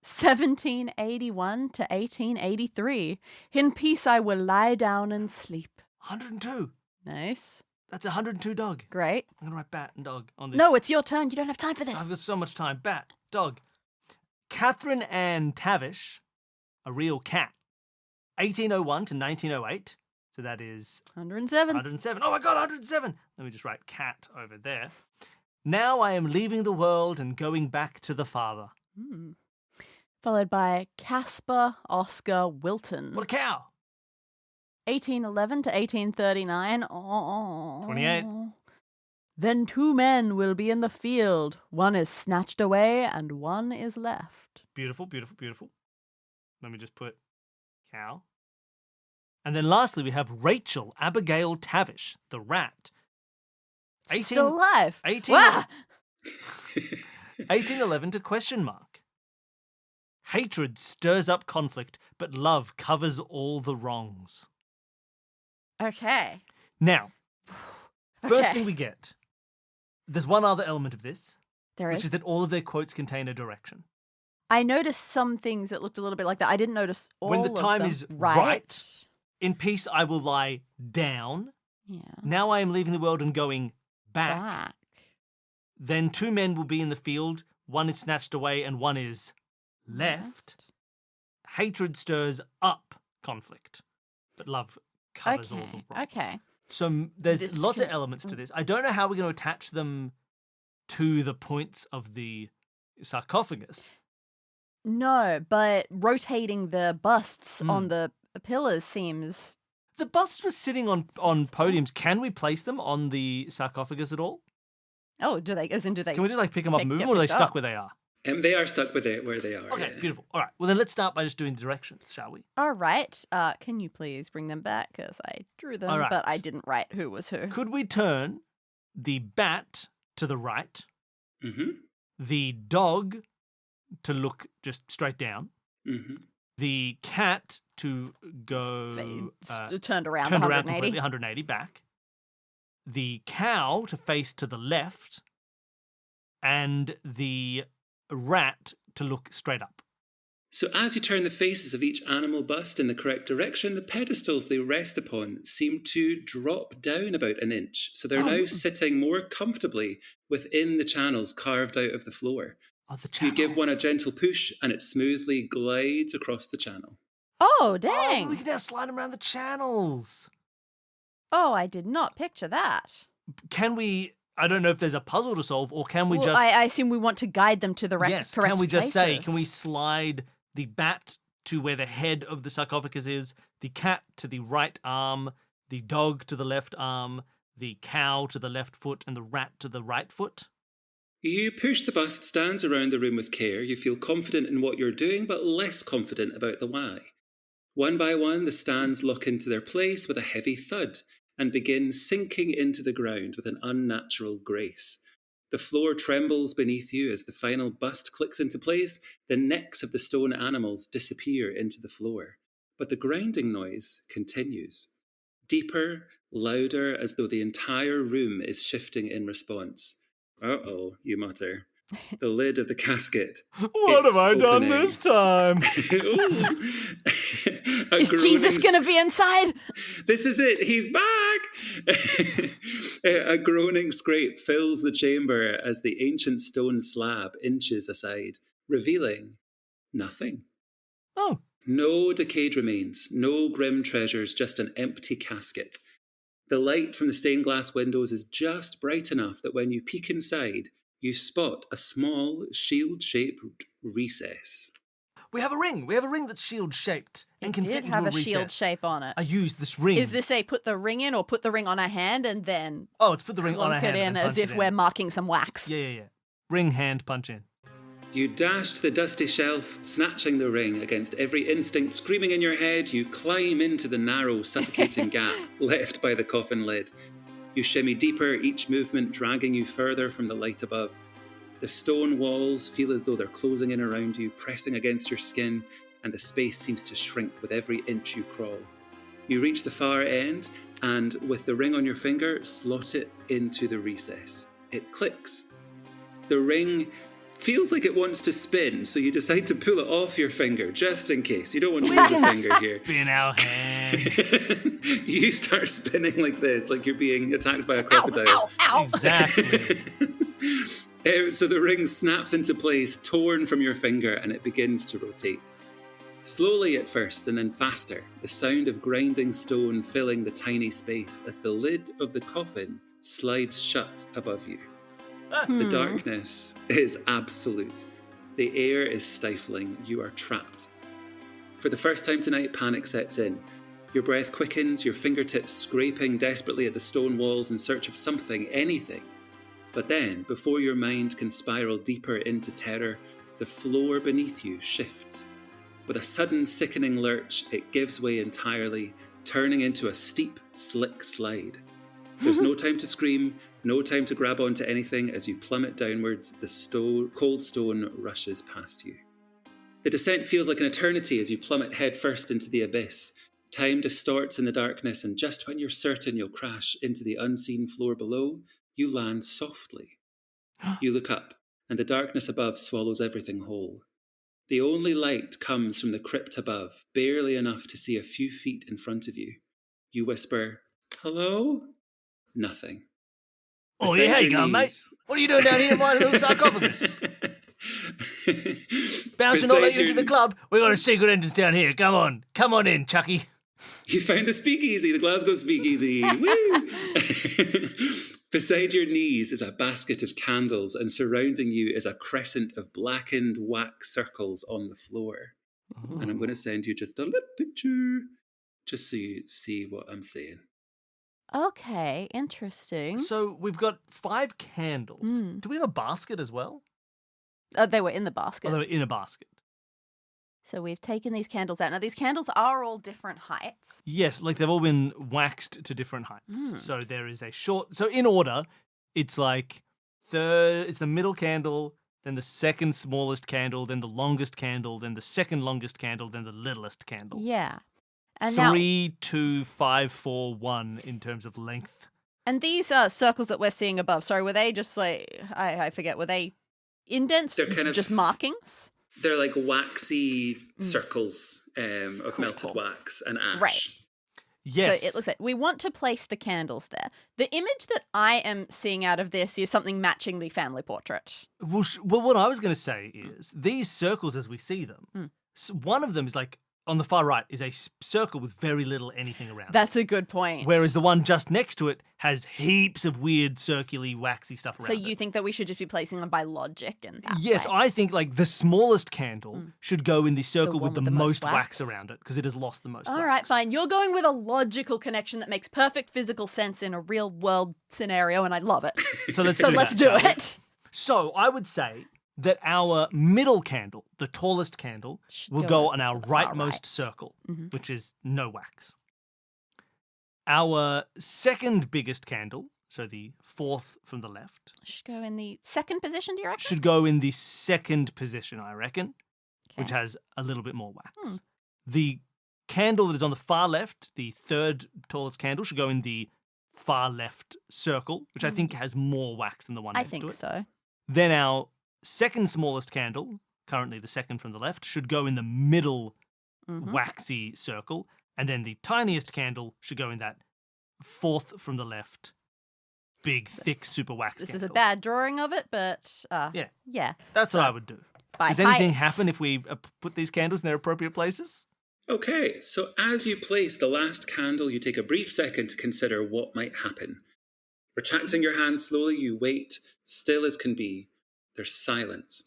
1781 to 1883. In peace I will lie down and sleep. 102. Nice. That's 102 dog. Great. I'm going to write bat and dog on this. No, it's your turn. You don't have time for this. I've got so much time. Bat, dog. Catherine Ann Tavish, a real cat. 1801 to 1908. So that is 107. 107. Oh my God, 107. Let me just write cat over there. Now I am leaving the world and going back to the father. Followed by Caspar Oscar Wilton. What a cow. 1811 to 1839. Oh. 28. Then two men will be in the field. One is snatched away and one is left. Beautiful, beautiful, beautiful. Let me just put cow. And then lastly, we have Rachel Abigail Tavish, the rat. Still alive. 1811 to question mark. Hatred stirs up conflict, but love covers all the wrongs. Okay. Now, first Okay. thing we get, there's one other element of this, There which is. is that all of their quotes contain a direction. I noticed some things that looked a little bit like that. I didn't notice all When the of time them. is right. right. In peace I will lie down. Yeah. Now I am leaving the world and going back. Back. Then two men will be in the field. One is snatched away and one is left. Hatred stirs up conflict, but love covers all the Okay. wrongs. Okay. So there's This lots of can- elements to this. I don't know how we're going to attach them to the points of the sarcophagus. No, but rotating the busts Mm. on the pillars seems. The bust was sitting on podiums. Can we place them on the sarcophagus at all? Oh, do they? As in, do they? Can we just like pick them up and move them, or are they picked stuck up? where they are? They are stuck with it where they are. Okay, yeah. beautiful. All right. Well, then let's start by just doing directions, shall we? All right. Can you please bring them back? Because I drew them, All right. but I didn't write who was who. Could we turn the bat to the right, Mm-hmm. the dog to look just straight down, Mm-hmm. the cat to go Turned around turned 180. around completely 180 back, the cow to face to the left, and the rat to look straight up. So as you turn the faces of each animal bust in the correct direction, the pedestals they rest upon seem to drop down about an inch. So they're now sitting more comfortably within the channels carved out of the floor. Oh, the You give one a channels. gentle push and it smoothly glides across the channel. Oh, dang. Oh, we can now slide them around the channels. Oh, I did not picture that. Can we? I don't know if there's a puzzle to solve, or can we Well, just? I assume we want to guide them to the yes. correct Can we just say? places. Can we slide the bat to where the head of the sarcophagus is, the cat to the right arm, the dog to the left arm, the cow to the left foot, and the rat to the right foot? You push the bust stands around the room with care. You feel confident in what you're doing, but less confident about the why. One by one, the stands lock into their place with a heavy thud and begin sinking into the ground with an unnatural grace. The floor trembles beneath you as the final bust clicks into place. The necks of the stone animals disappear into the floor. But the grinding noise continues. Deeper, louder, as though the entire room is shifting in response. Uh-oh, you mutter. The lid of the casket. What It's have I done opening. this time? Is Jesus going to be inside? This is it. He's back. A groaning scrape fills the chamber as the ancient stone slab inches aside, revealing nothing. Oh, No decayed remains, no grim treasures, just an empty casket. The light from the stained glass windows is just bright enough that when you peek inside, you spot a small shield-shaped recess. we have a ring. We have a ring that's shield-shaped and It can did fit into have a a shield recess. shape on it. I used this ring. Is this a put the ring in or put the ring on a hand and then Oh, it's put the ring on a plunk hand it in and as punch if it we're in. marking some wax? Yeah. Ring, hand, punch in. You dash to the dusty shelf, snatching the ring against every instinct screaming in your head. You climb into the narrow, suffocating gap left by the coffin lid. You shimmy deeper, each movement dragging you further from the light above. The stone walls feel as though they're closing in around you, pressing against your skin, and the space seems to shrink with every inch you crawl. You reach the far end, and with the ring on your finger, slot it into the recess. It clicks. The ring feels like it wants to spin, so you decide to pull it off your finger, just in case. You don't want to lose a finger here. Spin our hand. You start spinning like this, like you're being attacked by a crocodile. Ow, ow, ow. Exactly. So the ring snaps into place, torn from your finger, and it begins to rotate. Slowly at first, and then faster, the sound of grinding stone filling the tiny space as the lid of the coffin slides shut above you. The darkness is absolute. The air is stifling. You are trapped. For the first time tonight, panic sets in. Your breath quickens, your fingertips scraping desperately at the stone walls in search of something, anything. But then, before your mind can spiral deeper into terror, the floor beneath you shifts. With a sudden, sickening lurch, it gives way entirely, turning into a steep, slick slide. There's no time to scream, no time to grab onto anything. As you plummet downwards, the cold stone rushes past you. The descent feels like an eternity as you plummet headfirst into the abyss. Time distorts in the darkness, and just when you're certain you'll crash into the unseen floor below, you land softly. You look up, and the darkness above swallows everything whole. The only light comes from the crypt above, barely enough to see a few feet in front of you. You whisper, "Hello?" Nothing. Oh, yeah, hang on, mate. What are you doing down here in my little sarcophagus? Bouncing all let you into the club? We've got a secret entrance down here. Come on in, Chucky. You found the speakeasy, the Glasgow speakeasy. Woo! Beside your knees is a basket of candles, and surrounding you is a crescent of blackened wax circles on the floor. Oh. And I'm going to send you just a little picture, just so you see what I'm saying. Okay, interesting. So we've got 5 candles. Do we have a basket as well? They were in the basket. Oh, they were in a basket. So we've taken these candles out. Now, these candles are all different heights. Yes, like they've all been waxed to different heights. So there is a short... So in order, it's like it's the middle candle, then the second smallest candle, then the longest candle, then the second longest candle, then the littlest candle. Yeah. And 3, 2, 5, 4, 1 in terms of length. And these circles that we're seeing above, sorry, were they just like, I forget, were they indents? They're kind of just markings? They're like waxy circles of melted wax and ash. Right. Yes. So it looks like we want to place the candles there. The image that I am seeing out of this is something matching the family portrait. Well, what I was going to say is these circles as we see them, one of them is like, on the far right is a circle with very little anything around That's a good point. Whereas the one just next to it has heaps of weird, circular, waxy stuff around So you think that we should just be placing them by logic and that Yes, way? I think like the smallest candle should go in the circle with the most wax around it because it has lost the most wax. All right, fine. You're going with a logical connection that makes perfect physical sense in a real world scenario, and I love it. So let's do it. So I would say that our middle candle, the tallest candle, will go on our rightmost circle, which is no wax. Our second biggest candle, so the 4th from the left, should go in the second position, do you reckon? should go in the second position, I reckon, which has a little bit more wax. The candle that is on the far left, the 3rd tallest candle, should go in the far left circle, which I think has more wax than the one next to it. I think so. Then our second smallest candle, currently the second from the left, should go in the middle waxy circle. And then the tiniest candle should go in that 4th from the left, big, thick, super wax This candle. is a bad drawing of it, but yeah. That's what I would do. Does anything happen if we put these candles in their appropriate places? Okay, so as you place the last candle, you take a brief second to consider what might happen. Retracting your hand slowly, you wait, still as can be. There's silence.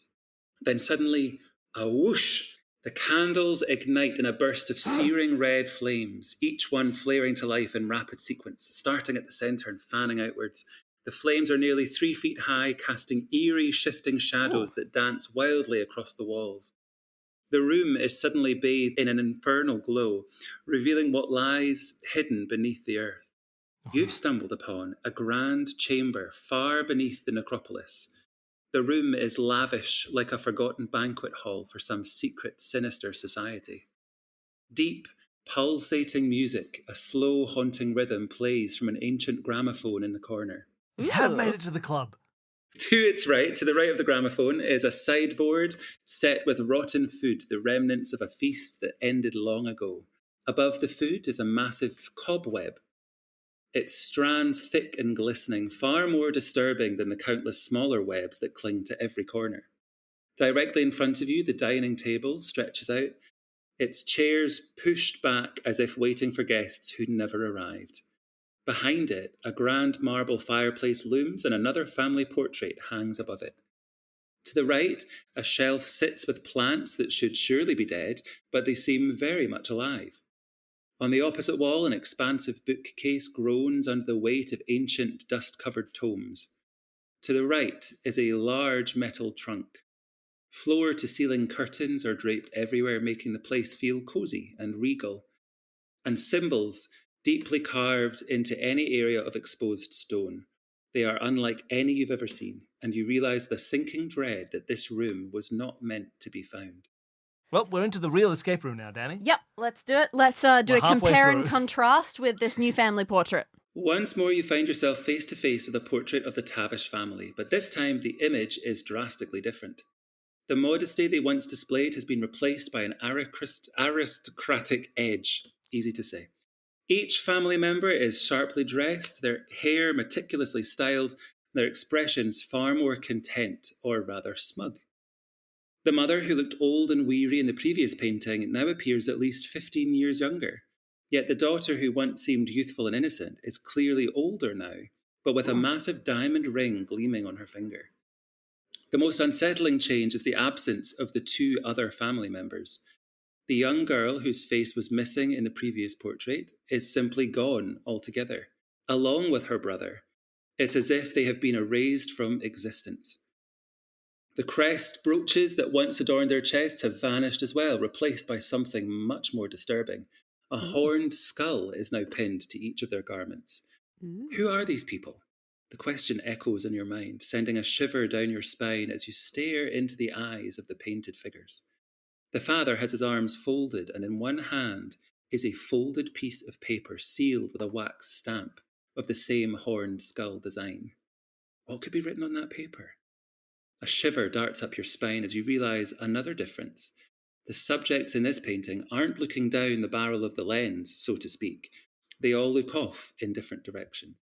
Then suddenly, a whoosh! The candles ignite in a burst of searing red flames, each one flaring to life in rapid sequence, starting at the centre and fanning outwards. The flames are nearly 3 feet high, casting eerie, shifting shadows that dance wildly across the walls. The room is suddenly bathed in an infernal glow, revealing what lies hidden beneath the earth. You've stumbled upon a grand chamber far beneath the necropolis. The room is lavish, like a forgotten banquet hall for some secret, sinister society. Deep, pulsating music, a slow, haunting rhythm plays from an ancient gramophone in the corner. We have made it to the club. To its right, to the right of the gramophone, is a sideboard set with rotten food, the remnants of a feast that ended long ago. Above the food is a massive cobweb, its strands thick and glistening, far more disturbing than the countless smaller webs that cling to every corner. Directly in front of you, the dining table stretches out, its chairs pushed back as if waiting for guests who'd never arrived. Behind it, a grand marble fireplace looms and another family portrait hangs above it. To the right, a shelf sits with plants that should surely be dead, but they seem very much alive. On the opposite wall, an expansive bookcase groans under the weight of ancient, dust-covered tomes. To the right is a large metal trunk. Floor-to-ceiling curtains are draped everywhere, making the place feel cosy and regal. And symbols deeply carved into any area of exposed stone. They are unlike any you've ever seen, and you realise with a sinking dread that this room was not meant to be found. Well, we're into the real escape room now, Danny. Yep, let's do it. Let's do We're a halfway compare and through. contrast with this new family portrait. Once more, you find yourself face to face with a portrait of the Tavish family, but this time the image is drastically different. The modesty they once displayed has been replaced by an aristocratic edge. Easy to say. Each family member is sharply dressed, their hair meticulously styled, their expressions far more content, or rather smug. The mother, who looked old and weary in the previous painting, now appears at least 15 years younger. Yet the daughter, who once seemed youthful and innocent, is clearly older now, but with a massive diamond ring gleaming on her finger. The most unsettling change is the absence of the two other family members. The young girl, whose face was missing in the previous portrait, is simply gone altogether, along with her brother. It's as if they have been erased from existence. The crest brooches that once adorned their chests have vanished as well, replaced by something much more disturbing. A horned skull is now pinned to each of their garments. Who are these people? The question echoes in your mind, sending a shiver down your spine as you stare into the eyes of the painted figures. The father has his arms folded, and in one hand is a folded piece of paper sealed with a wax stamp of the same horned skull design. What could be written on that paper? A shiver darts up your spine as you realise another difference. The subjects in this painting aren't looking down the barrel of the lens, so to speak. They all look off in different directions.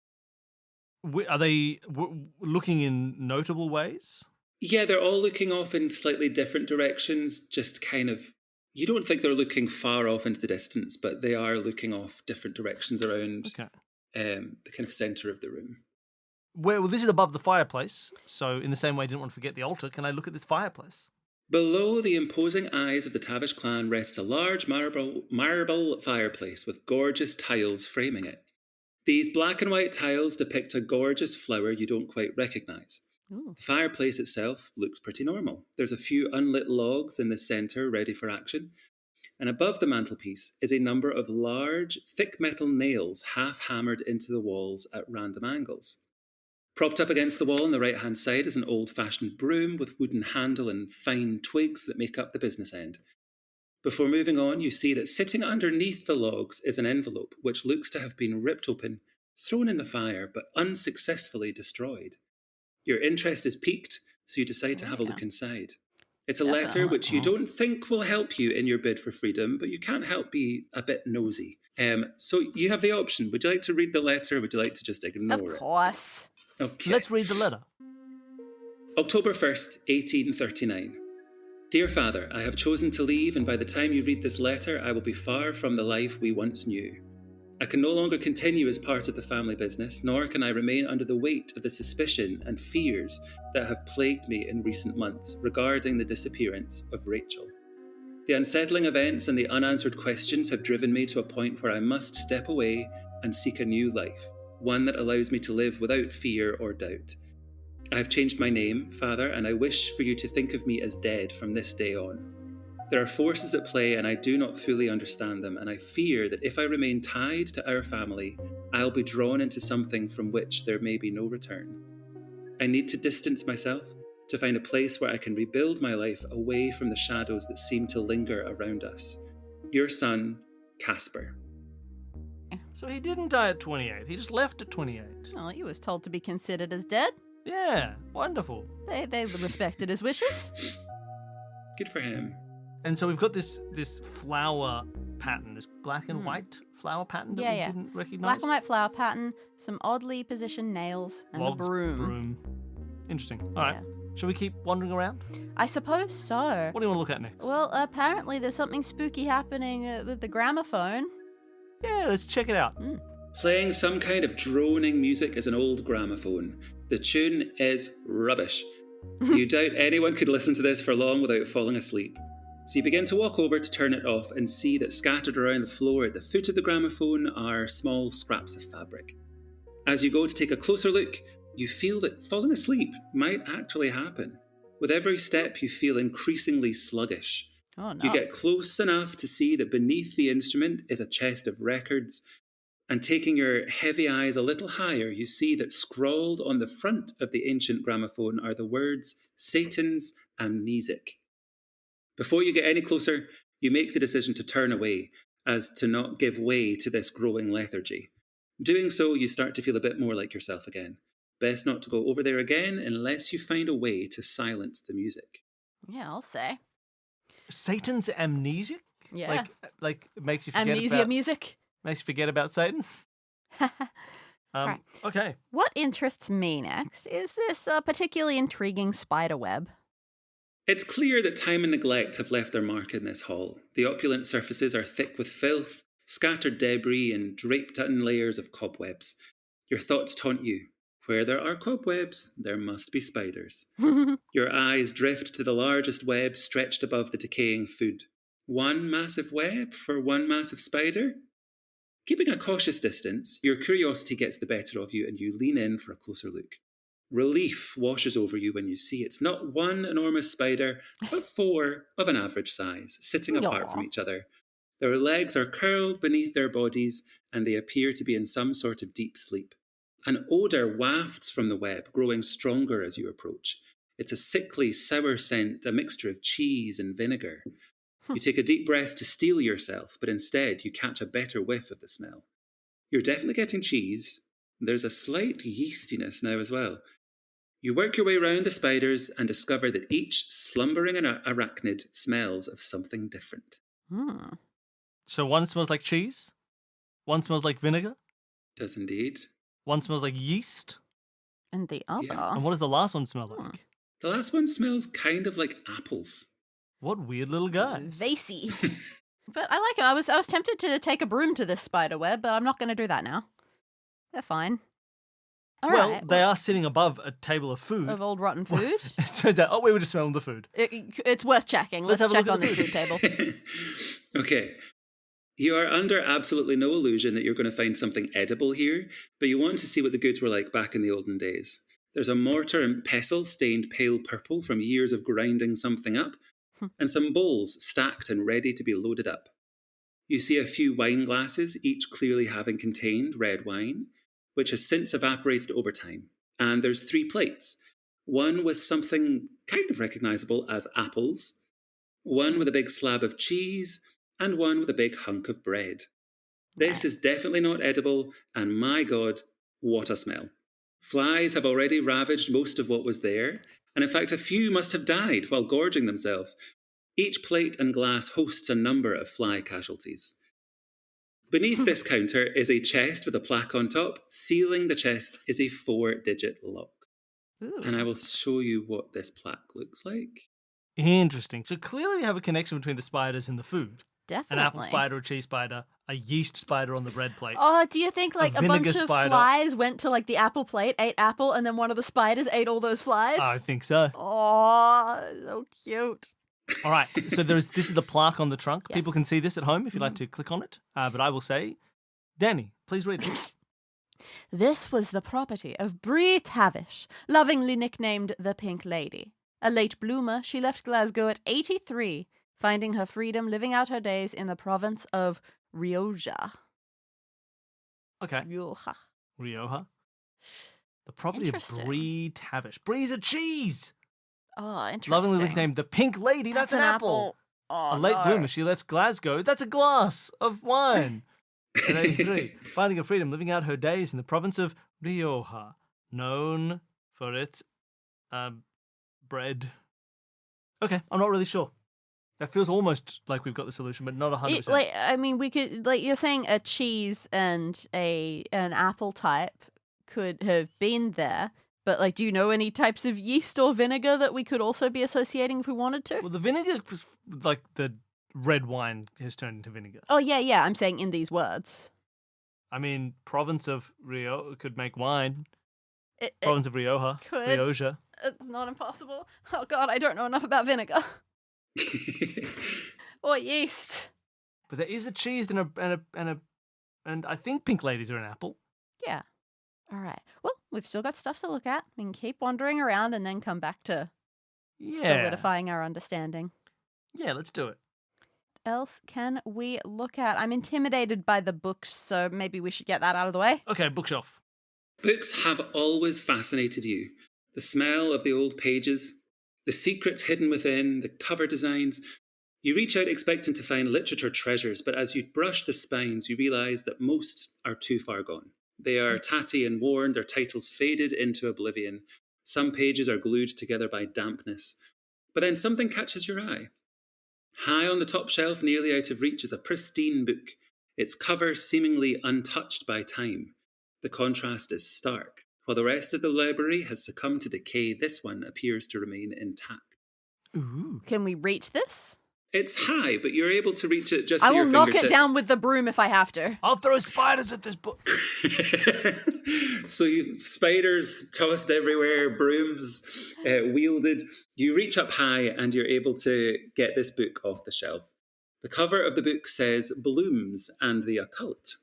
Are they looking in notable ways? Yeah, they're all looking off in slightly different directions, just kind of... You don't think they're looking far off into the distance, but they are looking off different directions around the kind of centre of the room. Well, this is above the fireplace, so in the same way I didn't want to forget the altar, can I look at this fireplace? Below the imposing eyes of the Tavish clan rests a large marble fireplace with gorgeous tiles framing it. These black and white tiles depict a gorgeous flower you don't quite recognise. The fireplace itself looks pretty normal. There's a few unlit logs in the centre ready for action, and above the mantelpiece is a number of large, thick metal nails half-hammered into the walls at random angles. Propped up against the wall on the right-hand side is an old-fashioned broom with wooden handle and fine twigs that make up the business end. Before moving on, you see that sitting underneath the logs is an envelope which looks to have been ripped open, thrown in the fire, but unsuccessfully destroyed. Your interest is piqued, so you decide to have a look inside. It's a letter which you don't think will help you in your bid for freedom, but you can't help be a bit nosy. So you have the option. Would you like to read the letter, or would you like to just ignore it? Of course. Okay. Let's read the letter. October 1st, 1839. Dear Father, I have chosen to leave, and by the time you read this letter, I will be far from the life we once knew. I can no longer continue as part of the family business, nor can I remain under the weight of the suspicion and fears that have plagued me in recent months regarding the disappearance of Rachel. The unsettling events and the unanswered questions have driven me to a point where I must step away and seek a new life. one that allows me to live without fear or doubt. I have changed my name, Father, and I wish for you to think of me as dead from this day on. There are forces at play and I do not fully understand them, and I fear that if I remain tied to our family, I'll be drawn into something from which there may be no return. I need to distance myself to find a place where I can rebuild my life away from the shadows that seem to linger around us. Your son, Casper. So he didn't die at 28. He just left at 28. Well, he was told to be considered as dead. Yeah, wonderful. They respected his wishes. Good for him. And so we've got this flower pattern, this black and white flower pattern that we didn't recognize. Black and white flower pattern, some oddly positioned nails, and Logs, a broom. Interesting. All right. Shall we keep wandering around? I suppose so. What do you want to look at next? Well, apparently there's something spooky happening with the gramophone. Yeah, let's check it out. Playing some kind of droning music is an old gramophone. The tune is rubbish. You doubt anyone could listen to this for long without falling asleep. So you begin to walk over to turn it off and see that scattered around the floor at the foot of the gramophone are small scraps of fabric. As you go to take a closer look, you feel that falling asleep might actually happen. With every step, you feel increasingly sluggish. Oh, no. You get close enough to see that beneath the instrument is a chest of records, and taking your heavy eyes a little higher, you see that scrawled on the front of the ancient gramophone are the words Satan's Amnesic. Before you get any closer, you make the decision to turn away, as to not give way to this growing lethargy. Doing so, you start to feel a bit more like yourself again. Best not to go over there again unless you find a way to silence the music. Yeah, I'll say. Satan's Amnesic? Yeah. Like it makes you forget Amnesia music. Makes you forget about Satan? Right. Okay. What interests me next is this particularly intriguing spider web. It's clear that time and neglect have left their mark in this hall. The opulent surfaces are thick with filth, scattered debris, and draped in layers of cobwebs. Your thoughts taunt you. Where there are cobwebs, there must be spiders. Your eyes drift to the largest web stretched above the decaying food. One massive web for one massive spider? Keeping a cautious distance, your curiosity gets the better of you and you lean in for a closer look. Relief washes over you when you see it's not one enormous spider, but four of an average size, sitting apart from each other. Their legs are curled beneath their bodies, and they appear to be in some sort of deep sleep. An odour wafts from the web, growing stronger as you approach. It's a sickly, sour scent, a mixture of cheese and vinegar. You take a deep breath to steel yourself, but instead you catch a better whiff of the smell. You're definitely getting cheese. There's a slight yeastiness now as well. You work your way around the spiders and discover that each slumbering arachnid smells of something different. So one smells like cheese, one smells like vinegar, Does indeed. one smells like yeast, And the other. Yeah. and what does the last one smell like? The last one smells kind of like apples. What weird little guys. Vasey. But I like it. I was tempted to take a broom to this spider web, but I'm not going to do that now. They're fine. All Well, right. they are sitting above a table of food. Of old rotten food. It turns out, we were just smelling the food. It's worth checking. Let's Let's have a check look on at this the food table. Okay. You are under absolutely no illusion that you're going to find something edible here, but you want to see what the goods were like back in the olden days. There's a mortar and pestle stained pale purple from years of grinding something up, and some bowls stacked and ready to be loaded up. You see a few wine glasses, each clearly having contained red wine, which has since evaporated over time. And there's 3 plates, one with something kind of recognisable as apples, one with a big slab of cheese, and one with a big hunk of bread. This is definitely not edible, and my God, what a smell. Flies have already ravaged most of what was there, and in fact a few must have died while gorging themselves. Each plate and glass hosts a number of fly casualties. Beneath this counter is a chest with a plaque on top. Sealing the chest is a 4-digit lock. Ooh. And I will show you what this plaque looks like. Interesting. So clearly we have a connection between the spiders and the food. Definitely. An apple spider, a cheese spider, a yeast spider on the bread plate. Oh, do you think like a bunch vinegar of spider. flies went to like the apple plate, ate apple, and then one of the spiders ate all those flies? I think so. Oh, so cute. All right. So this is the plaque on the trunk. People Yes. can see this at home if you'd like to click on it. But I will say, Dani, please read it. This was the property of Bree Tavish, lovingly nicknamed the Pink Lady. A late bloomer, she left Glasgow at 83, finding her freedom living out her days in the province of Rioja. Okay. Rioja. Rioja. The property of Interesting. Bree Tavish. Bree's a cheese! Oh, interesting. Lovingly nicknamed the Pink Lady. That's an apple. Oh, A late no. bloomer, she left Glasgow. That's a glass of wine. At 83, finding her freedom, living out her days in the province of Rioja, known for its bread. Okay, I'm not really sure. That feels almost like we've got the solution, but not 100%. We could, you're saying a cheese and an apple type could have been there, but do you know any types of yeast or vinegar that we could also be associating if we wanted to? Well, the vinegar was like the red wine has turned into vinegar. Oh, yeah, I'm saying in these words. I mean, province of Rio could make wine. Province of Rioja. could. Rioja. It's not impossible. Oh, God, I don't know enough about vinegar. Or yeast. But there is a cheese and I think Pink Ladies are an apple. Yeah. All right. Well, we've still got stuff to look at. We can keep wandering around and then come back to solidifying our understanding. Yeah, let's do it. Else can we look at? I'm intimidated by the books, so maybe we should get that out of the way. Okay, bookshelf. Books have always fascinated you. The smell of the old pages, the secrets hidden within, the cover designs. You reach out expecting to find literature treasures, but as you brush the spines, you realise that most are too far gone. They are tatty and worn, their titles faded into oblivion. Some pages are glued together by dampness. But then something catches your eye. High on the top shelf, nearly out of reach, is a pristine book, its cover seemingly untouched by time. The contrast is stark. While the rest of the library has succumbed to decay, this one appears to remain intact. Ooh. Can we reach this? It's high, but you're able to reach it just I with your will knock fingertips. it down with the broom if I have to. I'll throw spiders at this book. So spiders tossed everywhere, brooms wielded. You reach up high and you're able to get this book off the shelf. The cover of the book says Blooms and the Occult.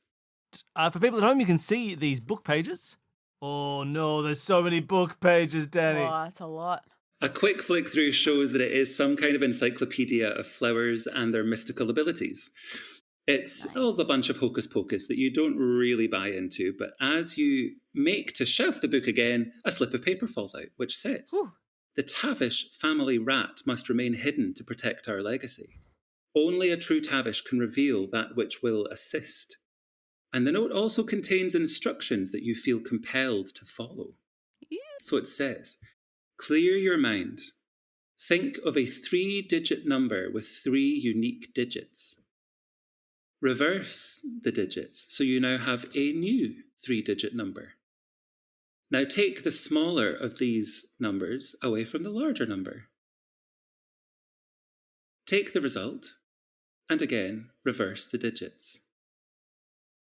For people at home, you can see these book pages. Oh no, there's so many book pages, Danny. Oh, that's a lot. A quick flick through shows that it is some kind of encyclopedia of flowers and their mystical abilities. It's all a bunch of hocus pocus that you don't really buy into, but as you make to shelf the book again, a slip of paper falls out, which says, "The Tavish family rat must remain hidden to protect our legacy. Only a true Tavish can reveal that which will assist." And the note also contains instructions that you feel compelled to follow. So it says, "Clear your mind. Think of a 3-digit number with 3 unique digits. Reverse the digits so you now have a new 3-digit number. Now take the smaller of these numbers away from the larger number. Take the result and again reverse the digits."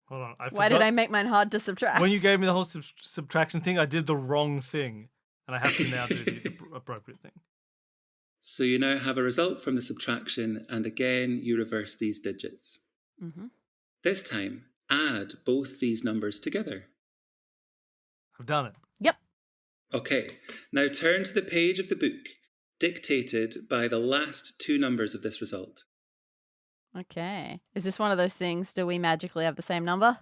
Hold on. Why did I make mine hard to subtract? When you gave me the whole subtraction thing, I did the wrong thing. And I have to now do the appropriate thing. So you now have a result from the subtraction, and again you reverse these digits. Mm-hmm. This time, add both these numbers together. I've done it. Yep. Okay, now turn to the page of the book dictated by the last 2 numbers of this result. Okay. Is this one of those things? Do we magically have the same number?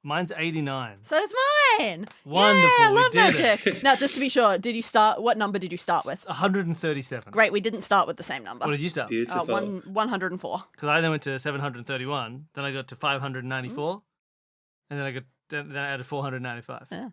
Mine's 89. So it's mine. Wonderful. Yeah, I we love did magic. it. Now, just to be sure, what number did you start with? 137. Great, we didn't start with the same number. What did you start? Beautiful. 104. Because I then went to 731, then I got to 594, and then I added 495. Yeah. And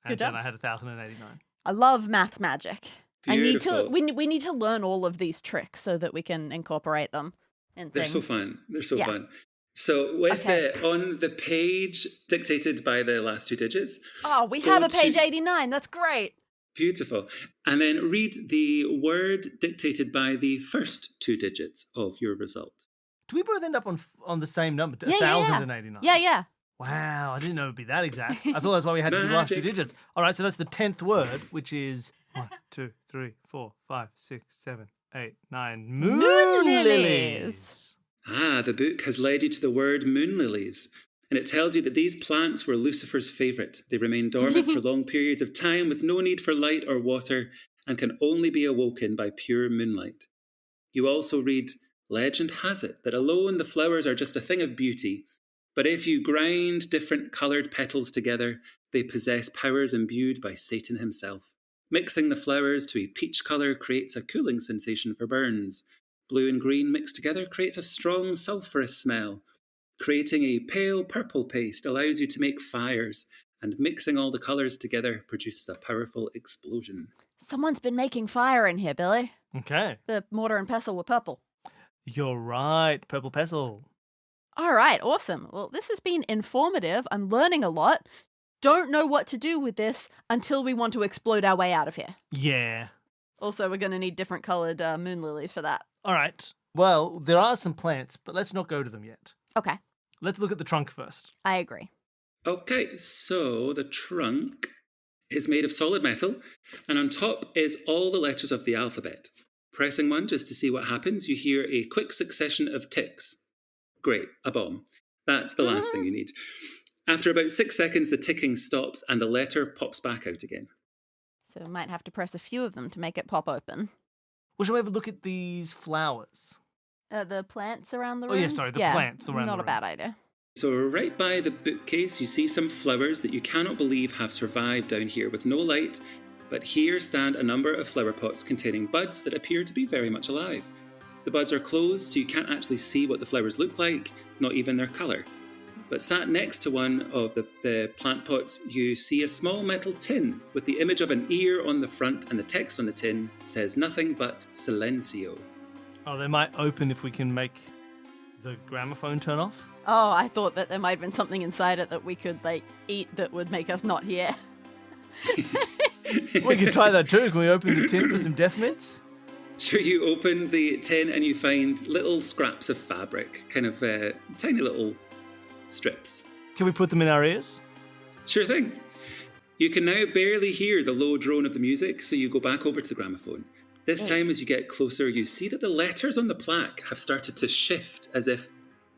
Good job. then I had 1,089. I love maths magic. Beautiful. We need to learn all of these tricks so that we can incorporate them in They're things. so fun. They're so fun. So with on the page dictated by the last 2 digits. Oh, we have a page 89. That's great. Beautiful. And then read the word dictated by the first 2 digits of your result. Do we both end up on the same number? Yeah, 1,089? Yeah. Wow, I didn't know it would be that exact. I thought that's why we had to do the last 2 digits. All right, so that's the 10th word, which is 1, 2, 3, 4, 5, 6, 7, 8, 9. Moon lilies. Ah, the book has led you to the word moon lilies. and it tells you that these plants were Lucifer's favourite. They remain dormant for long periods of time with no need for light or water and can only be awoken by pure moonlight. You also read, legend has it that alone the flowers are just a thing of beauty, but if you grind different coloured petals together, they possess powers imbued by Satan himself. Mixing the flowers to a peach colour creates a cooling sensation for burns. Blue and green mixed together creates a strong sulphurous smell. Creating a pale purple paste allows you to make fires, and mixing all the colours together produces a powerful explosion. Someone's been making fire in here, Billy. Okay. The mortar and pestle were purple. You're right, purple pestle. All right, awesome. Well, this has been informative. I'm learning a lot. Don't know what to do with this until we want to explode our way out of here. Yeah. Also, we're going to need different coloured moon lilies for that. All right. Well, there are some plants, but let's not go to them yet. Okay, Let's look at the trunk first. I agree. Okay, so the trunk is made of solid metal, and on top is all the letters of the alphabet. Pressing one just to see what happens, you hear a quick succession of ticks. Great, a bomb. That's the last thing you need. After about 6 seconds, the ticking stops and the letter pops back out again. So we might have to press a few of them to make it pop open. Well, shall we have a look at these flowers? The plants around the Oh, room? yeah, sorry, the plants around the Not room. a bad idea. So right by the bookcase, you see some flowers that you cannot believe have survived down here with no light, but here stand a number of flower pots containing buds that appear to be very much alive. The buds are closed, so you can't actually see what the flowers look like, not even their colour. But sat next to one of the plant pots, you see a small metal tin with the image of an ear on the front, and the text on the tin says nothing but Silencio. Oh, they might open if we can make the gramophone turn off. Oh, I thought that there might have been something inside it that we could, eat that would make us not hear. We can try that too. Can we open the tin for some deaf mints? Sure, you open the tin and you find little scraps of fabric, kind of tiny little strips. Can we put them in our ears? Sure thing. You can now barely hear the low drone of the music, so you go back over to the gramophone. This time, as you get closer, you see that the letters on the plaque have started to shift as if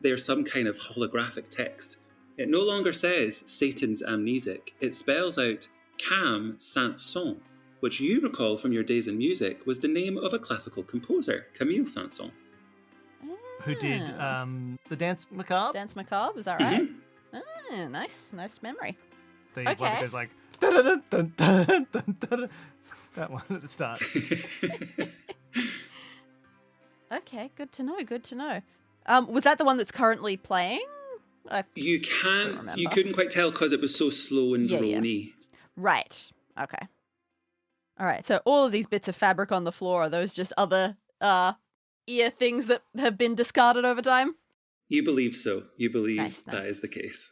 they're some kind of holographic text. It no longer says Satan's amnesic. It spells out Cam Saint-Saëns, which you recall from your days in music was the name of a classical composer, Camille Saint-Saëns. Who did the Dance Macabre? Dance Macabre, is that right? Nice memory. The one that Okay. goes like dun, dun, dun, dun, dun, dun. That one at the start. Okay, good to know. Was that the one that's currently playing? You remember. couldn't quite tell because it was so slow and Yeah. drony. Right. Okay. All right. So all of these bits of fabric on the floor, are those just other ear things that have been discarded over time? You believe so. You believe Nice. that is the case.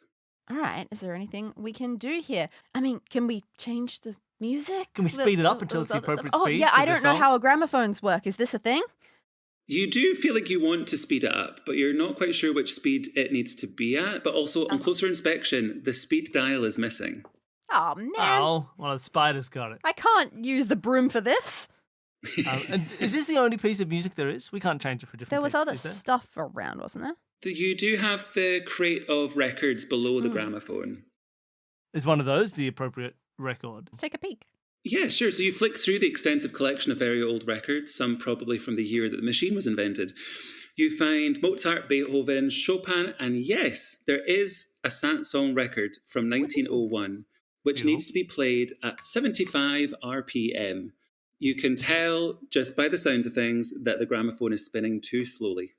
All right. Is there anything we can do here? I mean, can we change the music? Can we speed it up until it's the Those other appropriate stuff? speed Oh, yeah. for I the don't know song? how gramophones work. Is this a thing? You do feel like you want to speed it up, but you're not quite sure which speed it needs to be at. But also, on closer inspection, the speed dial is missing. Oh, man. Oh, one of the spiders got it. I can't use the broom for this. And is this the only piece of music there is? We can't change it for different There was pieces, other is there? stuff around, wasn't there? You do have the crate of records below the gramophone. Is one of those the appropriate record? Let's take a peek. Yeah, sure. So you flick through the extensive collection of very old records, some probably from the year that the machine was invented. You find Mozart, Beethoven, Chopin, and yes, there is a Saint-Saëns record from 1901, which needs to be played at 75 RPM. You can tell just by the sounds of things that the gramophone is spinning too slowly.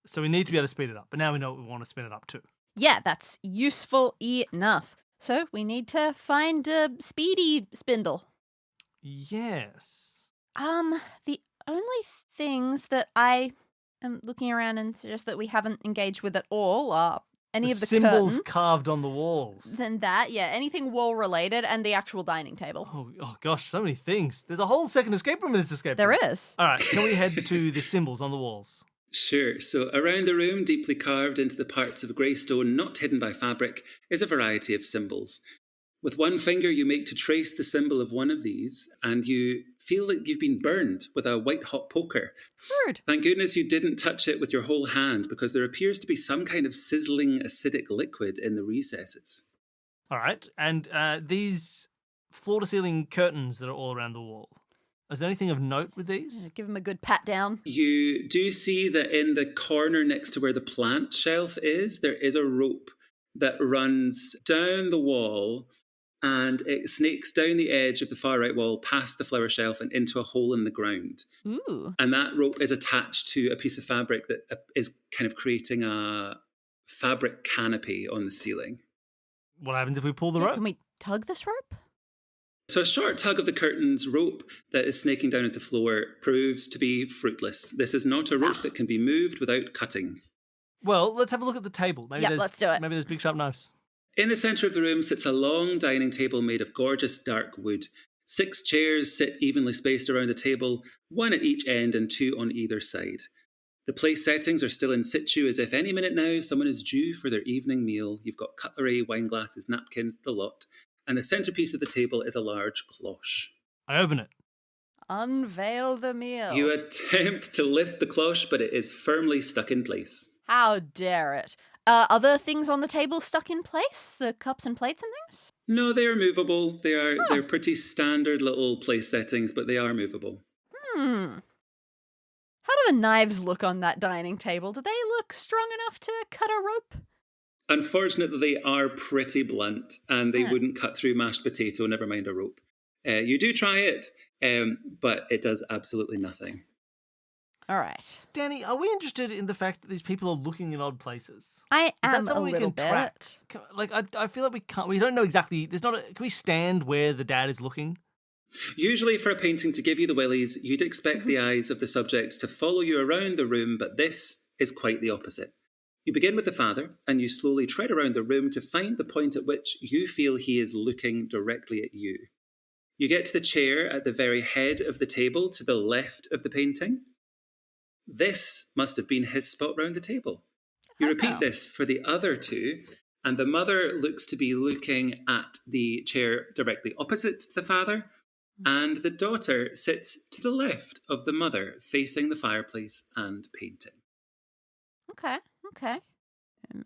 So we need to be able to speed it up, but now we know what we want to spin it up to. Yeah, that's useful enough. So we need to find a speedy spindle. Yes. The only things that I am looking around and suggest that we haven't engaged with at all are any of the symbols curtains. carved on the walls. Then that, yeah, anything wall related, and the actual dining table. Oh gosh, so many things. There's a whole second escape room in this escape room. There is. All right, can we head to the symbols on the walls? Sure. So around the room, deeply carved into the parts of grey stone not hidden by fabric, is a variety of symbols. With one finger, you make to trace the symbol of one of these, and you feel like you've been burned with a white-hot poker. Weird. Thank goodness you didn't touch it with your whole hand, because there appears to be some kind of sizzling acidic liquid in the recesses. All right. And these floor-to-ceiling curtains that are all around the wall. Is there anything of note with these? Give him a good pat down. You do see that in the corner next to where the plant shelf is, there is a rope that runs down the wall, and it snakes down the edge of the far right wall past the flower shelf and into a hole in the ground. Ooh. And that rope is attached to a piece of fabric that is kind of creating a fabric canopy on the ceiling. What happens if we pull the rope? Can we tug this rope? So a short tug of the curtain's rope that is snaking down into the floor proves to be fruitless. This is not a rope that can be moved without cutting. Well, let's have a look at the table. Maybe let's do it. Maybe there's big sharp knives. In the centre of the room sits a long dining table made of gorgeous dark wood. 6 chairs sit evenly spaced around the table, 1 at each end and 2 on either side. The place settings are still in situ, as if any minute now someone is due for their evening meal. You've got cutlery, wine glasses, napkins, the lot. And the centrepiece of the table is a large cloche. I open it. Unveil the meal. You attempt to lift the cloche, but it is firmly stuck in place. How dare it? Other things on the table stuck in place? The cups and plates and things? No, they are movable. They're pretty standard little place settings, but they are movable. How do the knives look on that dining table? Do they look strong enough to cut a rope? Unfortunately, they are pretty blunt, and they wouldn't cut through mashed potato, never mind a rope. You do try it, but it does absolutely nothing. All right. Dani, are we interested in the fact that these people are looking in odd places? I am Is that a something we little can bit. track? Like, I feel like we can't. We don't know exactly. There's not. Can we stand where the dad is looking? Usually for a painting to give you the willies, you'd expect the eyes of the subjects to follow you around the room, but this is quite the opposite. You begin with the father, and you slowly tread around the room to find the point at which you feel he is looking directly at you. You get to the chair at the very head of the table to the left of the painting. This must have been his spot round the table. You repeat this for the other 2, and the mother looks to be looking at the chair directly opposite the father, and the daughter sits to the left of the mother, facing the fireplace and painting. Okay.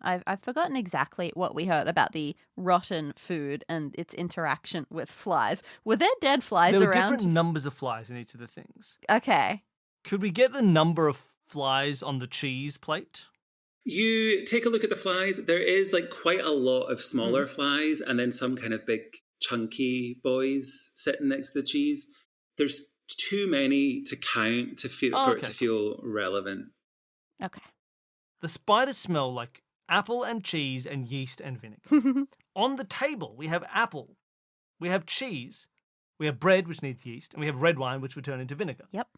I've forgotten exactly what we heard about the rotten food and its interaction with flies. Were there dead flies There were around? different numbers of flies in each of the things. Okay. Could we get a number of flies on the cheese plate? You take a look at the flies. There is like quite a lot of smaller flies, and then some kind of big chunky boys sitting next to the cheese. There's too many to count for it to feel relevant. Okay. The spiders smell like apple and cheese and yeast and vinegar. On the table, we have apple, we have cheese, we have bread, which needs yeast, and we have red wine, which would turn into vinegar. Yep.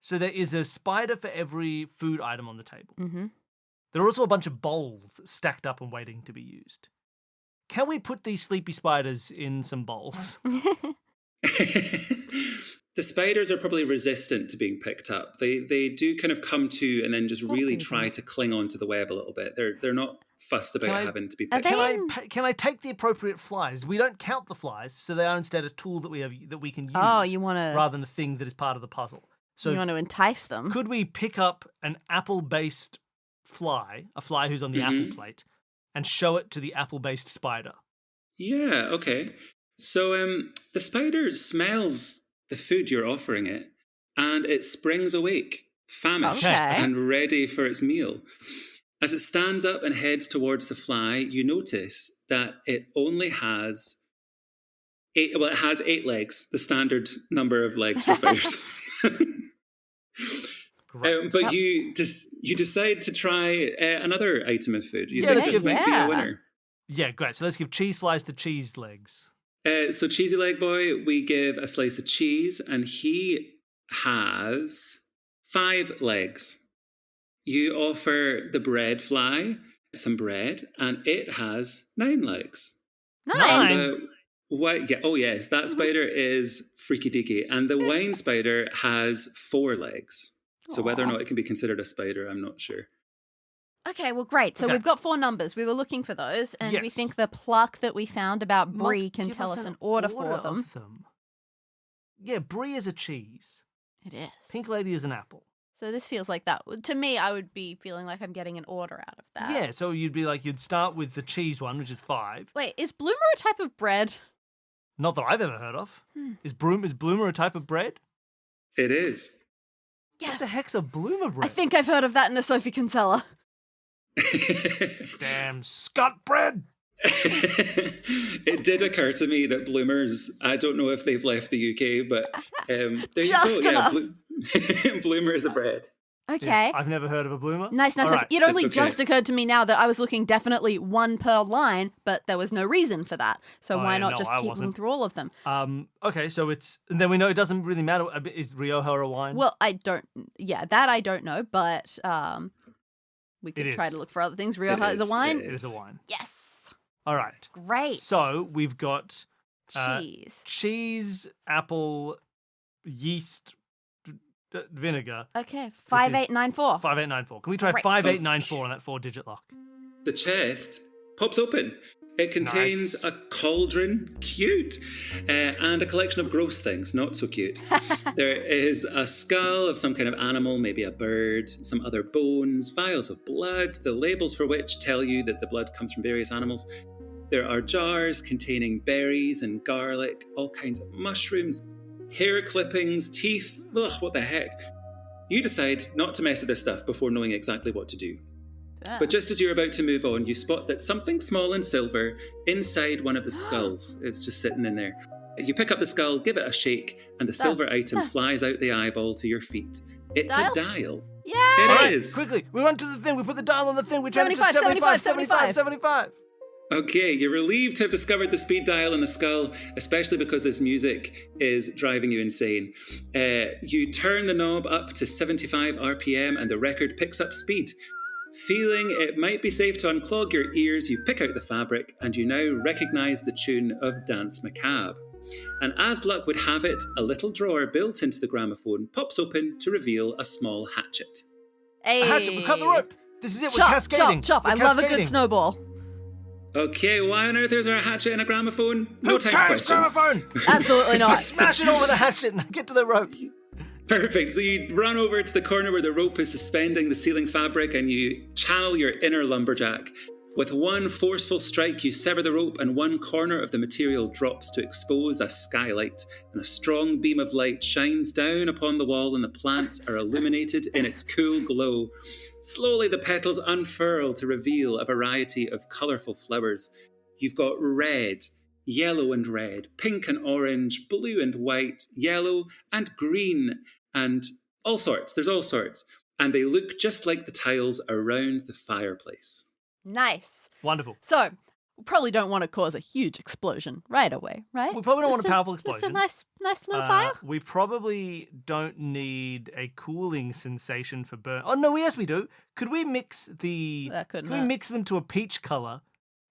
So there is a spider for every food item on the table. Mm-hmm. There are also a bunch of bowls stacked up and waiting to be used. Can we put these sleepy spiders in some bowls? The spiders are probably resistant to being picked up. They do kind of come to and then just really try to cling onto the web a little bit. They're not fussed about having to be picked up. Can I take the appropriate flies? We don't count the flies, so they are instead a tool that we can use. Oh, you want to rather than a thing that is part of the puzzle. So you want to entice them? Could we pick up an apple-based fly, a fly who's on the apple plate, and show it to the apple-based spider? Yeah. Okay. So the spider smells the food you're offering it, and it springs awake, famished and ready for its meal. As it stands up and heads towards the fly, you notice that it only has 8. Well, it has 8 legs, the standard number of legs for spiders. But you decide to try another item of food. You think this might be a winner. Yeah, great. So let's give cheese flies to cheese legs. So Cheesy Leg Boy, we give a slice of cheese, and he has 5 legs. You offer the bread fly some bread, and it has 9 legs. 9? Yes, that spider is freaky deaky. And the wine spider has 4 legs. So whether or not it can be considered a spider, I'm not sure. Okay, well, great. So Okay. we've got 4 numbers. We were looking for those, and we Yes. think the plaque that we found about brie Must can give tell us us an order for of them. Yeah, brie is a cheese. It is. Pink lady is an apple. So this feels like that. To me, I would be feeling like I'm getting an order out of that. Yeah, so you'd start with the cheese one, which is 5. Wait, is bloomer a type of bread? Not that I've ever heard of. Is bloomer a type of bread? It is. Yes. What the heck's a bloomer bread? I think I've heard of that in a Sophie Kinsella. Damn scut bread. It did occur to me that bloomers, I don't know if they've left the UK, but there Just you go. enough. Yeah, bloomer is a bread. Okay. Yes, I've never heard of a bloomer. Nice. All right. It only It's okay. just occurred to me now that I was looking definitely 1 per line, but there was no reason for that. So Oh, why yeah, not no, just I keep wasn't. them through all of them? Okay, so and then we know it doesn't really matter. Is Rioja a wine? Well, I don't know, but we could It try is. to look for other things. Rioja is a is, wine? it it is a wine. Yes. All right. Great. So we've got cheese. cheese, apple, yeast, vinegar. Okay, 5894. 5894. Can we try Great. 5894 on that 4-digit lock? The chest pops open. It contains Nice. a cauldron, cute, and a collection of gross things, not so cute. There is a skull of some kind of animal, maybe a bird, some other bones, vials of blood, the labels for which tell you that the blood comes from various animals. There are jars containing berries and garlic, all kinds of mushrooms, hair clippings, teeth. Ugh, what the heck? You decide not to mess with this stuff before knowing exactly what to do. Yeah. But just as you're about to move on, you spot that something small and silver inside one of the skulls. It's just sitting in there. You pick up the skull, give it a shake, and the silver item flies out the eyeball to your feet. It's Dial? a dial. Yay! It All right, is. quickly. We run to the thing. We put the dial on the thing. We turn it to 75, 75. Okay, you're relieved to have discovered the speed dial in the skull, especially because this music is driving you insane. You turn the knob up to 75 RPM and the record picks up speed. Feeling it might be safe to unclog your ears, you pick out the fabric and you now recognise the tune of Dance Macabre. And as luck would have it, a little drawer built into the gramophone pops open to reveal a small hatchet. Hey. A hatchet. We cut the rope. This is it. We're Chop, cascading. chop, chop. We're I love a cascading. good snowball. Okay, why on earth is there a hatchet in a gramophone? No Who time for carries questions. gramophone? Absolutely not. Smash it over the hatchet and get to the rope. Perfect. So you run over to the corner where the rope is suspending the ceiling fabric and you channel your inner lumberjack. With one forceful strike, you sever the rope and one corner of the material drops to expose a skylight. And a strong beam of light shines down upon the wall and the plants are illuminated in its cool glow. Slowly, the petals unfurl to reveal a variety of colourful flowers. You've got red, yellow and red, pink and orange, blue and white, yellow and green, and all sorts. There's all sorts. And they look just like the tiles around the fireplace. Nice. Wonderful. So, we probably don't want to cause a huge explosion right away, right? We probably don't want Just a powerful Just a explosion. nice little fire. We probably don't need a cooling sensation for burn. Oh no, yes we do. Could we mix That couldn't Can we hurt. mix them to a peach color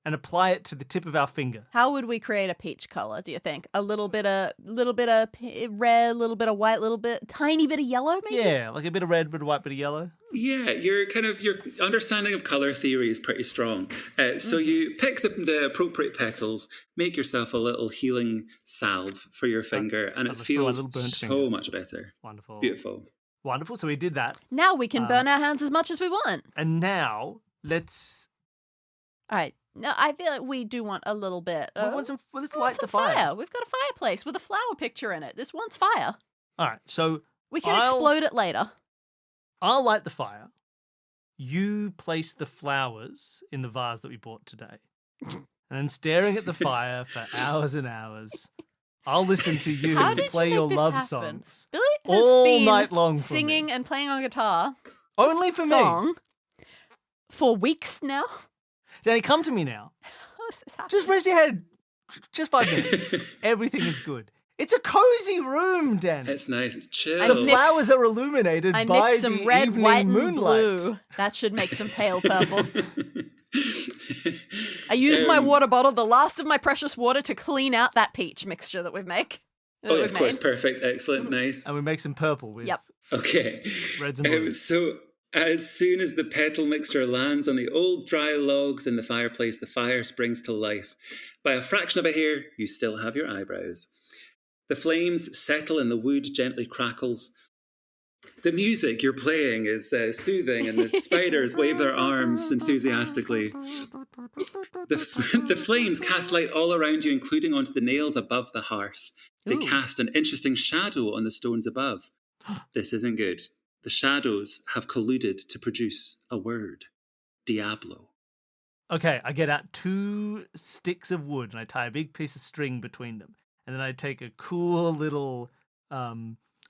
and apply it to the tip of our finger? How would we create a peach color? Do you think a little bit of red, a little bit of white, tiny bit of yellow, maybe? Yeah, like a bit of red, bit of white, bit of yellow. Yeah, your understanding of colour theory is pretty strong. So you pick the appropriate petals, make yourself a little healing salve for your finger, and it I'll just throw a feels little burnt so finger. much better. Wonderful. Beautiful. Wonderful. So we did that, Now we can burn our hands as much as we want. and now let's. All right. No, I feel like we do want a little bit. let's we light want the some fire. We've got a fireplace with a flower picture in it. This wants fire. All right. So We can I'll- explode it later. I'll light the fire. You place the flowers in the vase that we bought today. And then staring at the fire for hours and hours, I'll listen to you How did play you make your this love happen? songs. Billy has all been night long for singing me. and playing on guitar. Only for me. song for weeks now. Danny, come to me now. How is this happening? Just rest your head. Just 5 minutes. Everything is good. It's a cozy room, Danny. It's nice. It's chill. I The mix- flowers are illuminated I by mixed some the red, evening white, and moonlight. blue. That should make some pale purple. I used my water bottle, the last of my precious water, to clean out that peach mixture that we've made. Oh, yeah, of course. Perfect. Excellent. Nice. And we make some purple with Yep. Okay. reds and blues. So As soon as the petal mixture lands on the old dry logs in the fireplace, the fire springs to life. By a fraction of a hair, you still have your eyebrows. The flames settle and the wood gently crackles. The music you're playing is soothing, and the spiders wave their arms enthusiastically. The flames cast light all around you, including onto the nails above the hearth. They cast an interesting shadow on the stones above. This isn't good. The shadows have colluded to produce a word. Diablo. Okay, I get out 2 sticks of wood and I tie a big piece of string between them. And then I take a cool little... a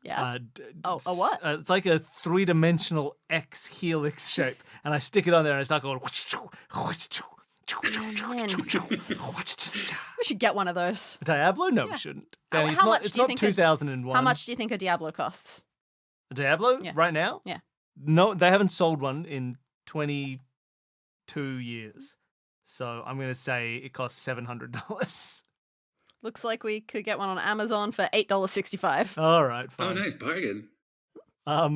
what? It's like a 3-dimensional X helix shape. And I stick it on there and I start going... We should get one of those. A Diablo? No, we shouldn't. Danny, it's not 2001. How much do you think a Diablo costs? A Diablo? Yeah. Right now? Yeah. No, they haven't sold one in 22 years. So I'm going to say it costs $700. Looks like we could get one on Amazon for $8.65. All right, fine. Oh, nice bargain. I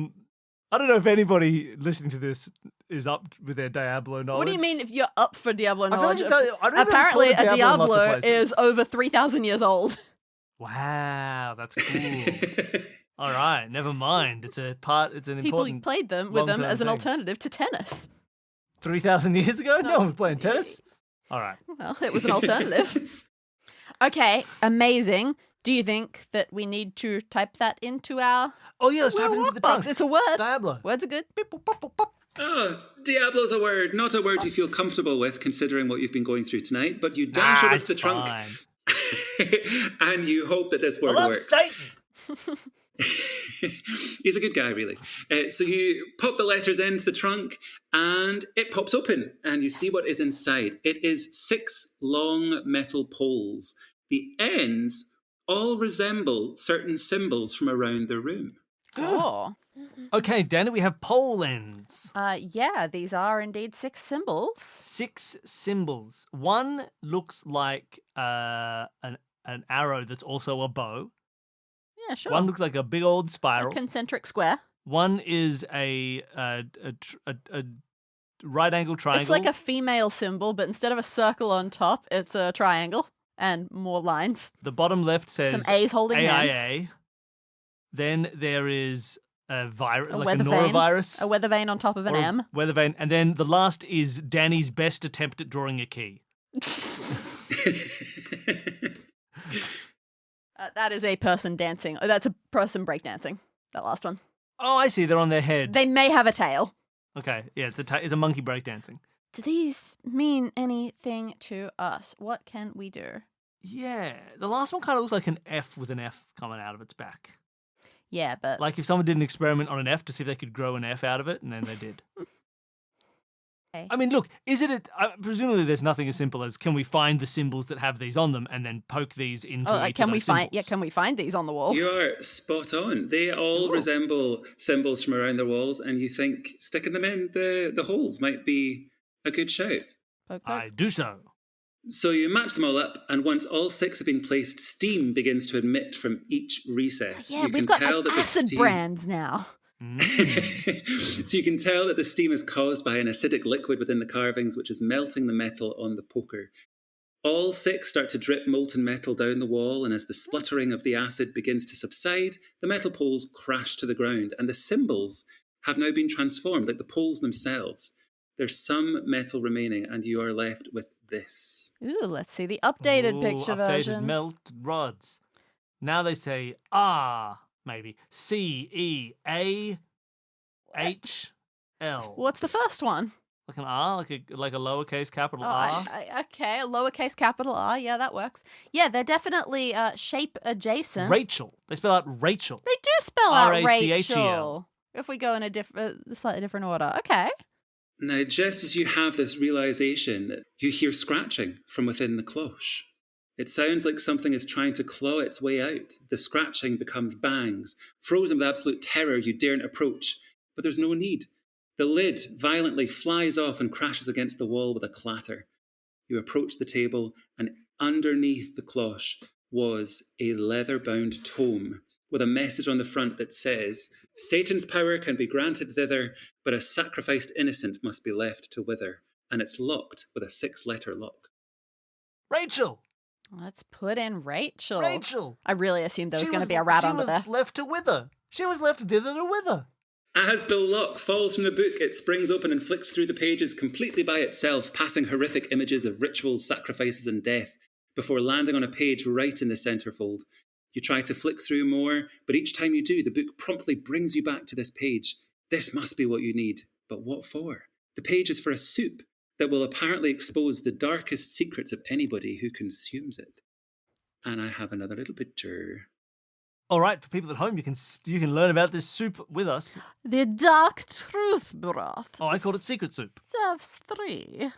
don't know if anybody listening to this is up with their Diablo knowledge. What do you mean if you're up for Diablo knowledge? Apparently, a Diablo is over 3,000 years old. Wow, that's cool. All right, never mind. It's an important... People played with them as an alternative to tennis. 3,000 years ago? No one was playing tennis. All right. Well, it was an alternative. Okay, amazing. Do you think that we need to type that into our... Oh, yeah, let's type it into the box? trunk. It's a word. Diablo. Words are good. Oh, Diablo's a word, not a word you feel comfortable with considering what you've been going through tonight, but you dash over to the trunk and you hope that this word works. Satan. He's a good guy, really. So you pop the letters into the trunk and it pops open and you see what is inside. It is 6 long metal poles. The ends all resemble certain symbols from around the room. Oh. Okay, Danny, we have pole ends. Yeah, these are indeed 6 symbols. 6 symbols. One looks like an arrow that's also a bow. Yeah, sure. One looks like a big old spiral. A concentric square. One is a right-angle triangle. It's like a female symbol, but instead of a circle on top, it's a triangle and more lines. The bottom left says some A's holding AIA. hands. Then there is a virus, like weather a vane. norovirus. A weather vane on top of an M. Weather vane. And then the last is Danny's best attempt at drawing a key. That is a person dancing. Oh, that's a person breakdancing. That last one. Oh, I see. They're on their head. They may have a tail. Okay. Yeah, it's a monkey breakdancing. Do these mean anything to us? What can we do? Yeah. The last one kind of looks like an F with an F coming out of its back. Yeah, but... Like if someone did an experiment on an F to see if they could grow an F out of it, and then they did. Okay. I mean, look, presumably there's nothing as simple as can we find the symbols that have these on them and then poke these into each of those symbols? Yeah, can we find these on the walls? You are spot on. They all resemble symbols from around the walls, and you think sticking them in the holes might be a good shout. Poke. I do so. So you match them all up, and once all 6 have been placed, steam begins to emit from each recess. Yeah, you we've got acid brands now. So you can tell that the steam is caused by an acidic liquid within the carvings, which is melting the metal on the poker. All 6 start to drip molten metal down the wall, and as the spluttering of the acid begins to subside, the metal poles crash to the ground, and the symbols have now been transformed, like the poles themselves. There's some metal remaining, and you are left with this. Ooh, let's see the updated picture version. Updated melted rods. Now they say maybe CEAHL. What's the first one? Like an R, like a lowercase capital R. Okay, a lowercase capital R. Yeah, that works. Yeah, they're definitely shape adjacent. Rachel. They spell out Rachel. They do spell out Rachel. Rachel. If we go in a slightly different order. Okay. Now, just as you have this realization, you hear scratching from within the cloche. It sounds like something is trying to claw its way out. The scratching becomes bangs. Frozen with absolute terror, you daren't approach. But there's no need. The lid violently flies off and crashes against the wall with a clatter. You approach the table, and underneath the cloche was a leather-bound tome with a message on the front that says, Satan's power can be granted thither, but a sacrificed innocent must be left to wither. And it's locked with a 6-letter lock. Rachel! Let's put in Rachel. Rachel! I really assumed there was going to be a rat under there. She was left to wither. She was left thither to wither. As the lock falls from the book, it springs open and flicks through the pages completely by itself, passing horrific images of rituals, sacrifices, and death, before landing on a page right in the centerfold. You try to flick through more, but each time you do, the book promptly brings you back to this page. This must be what you need. But what for? The page is for a soup that will apparently expose the darkest secrets of anybody who consumes it. And I have another little picture. All right, for people at home, you can learn about this soup with us. The dark truth broth. Oh, I called it secret soup. Serves 3.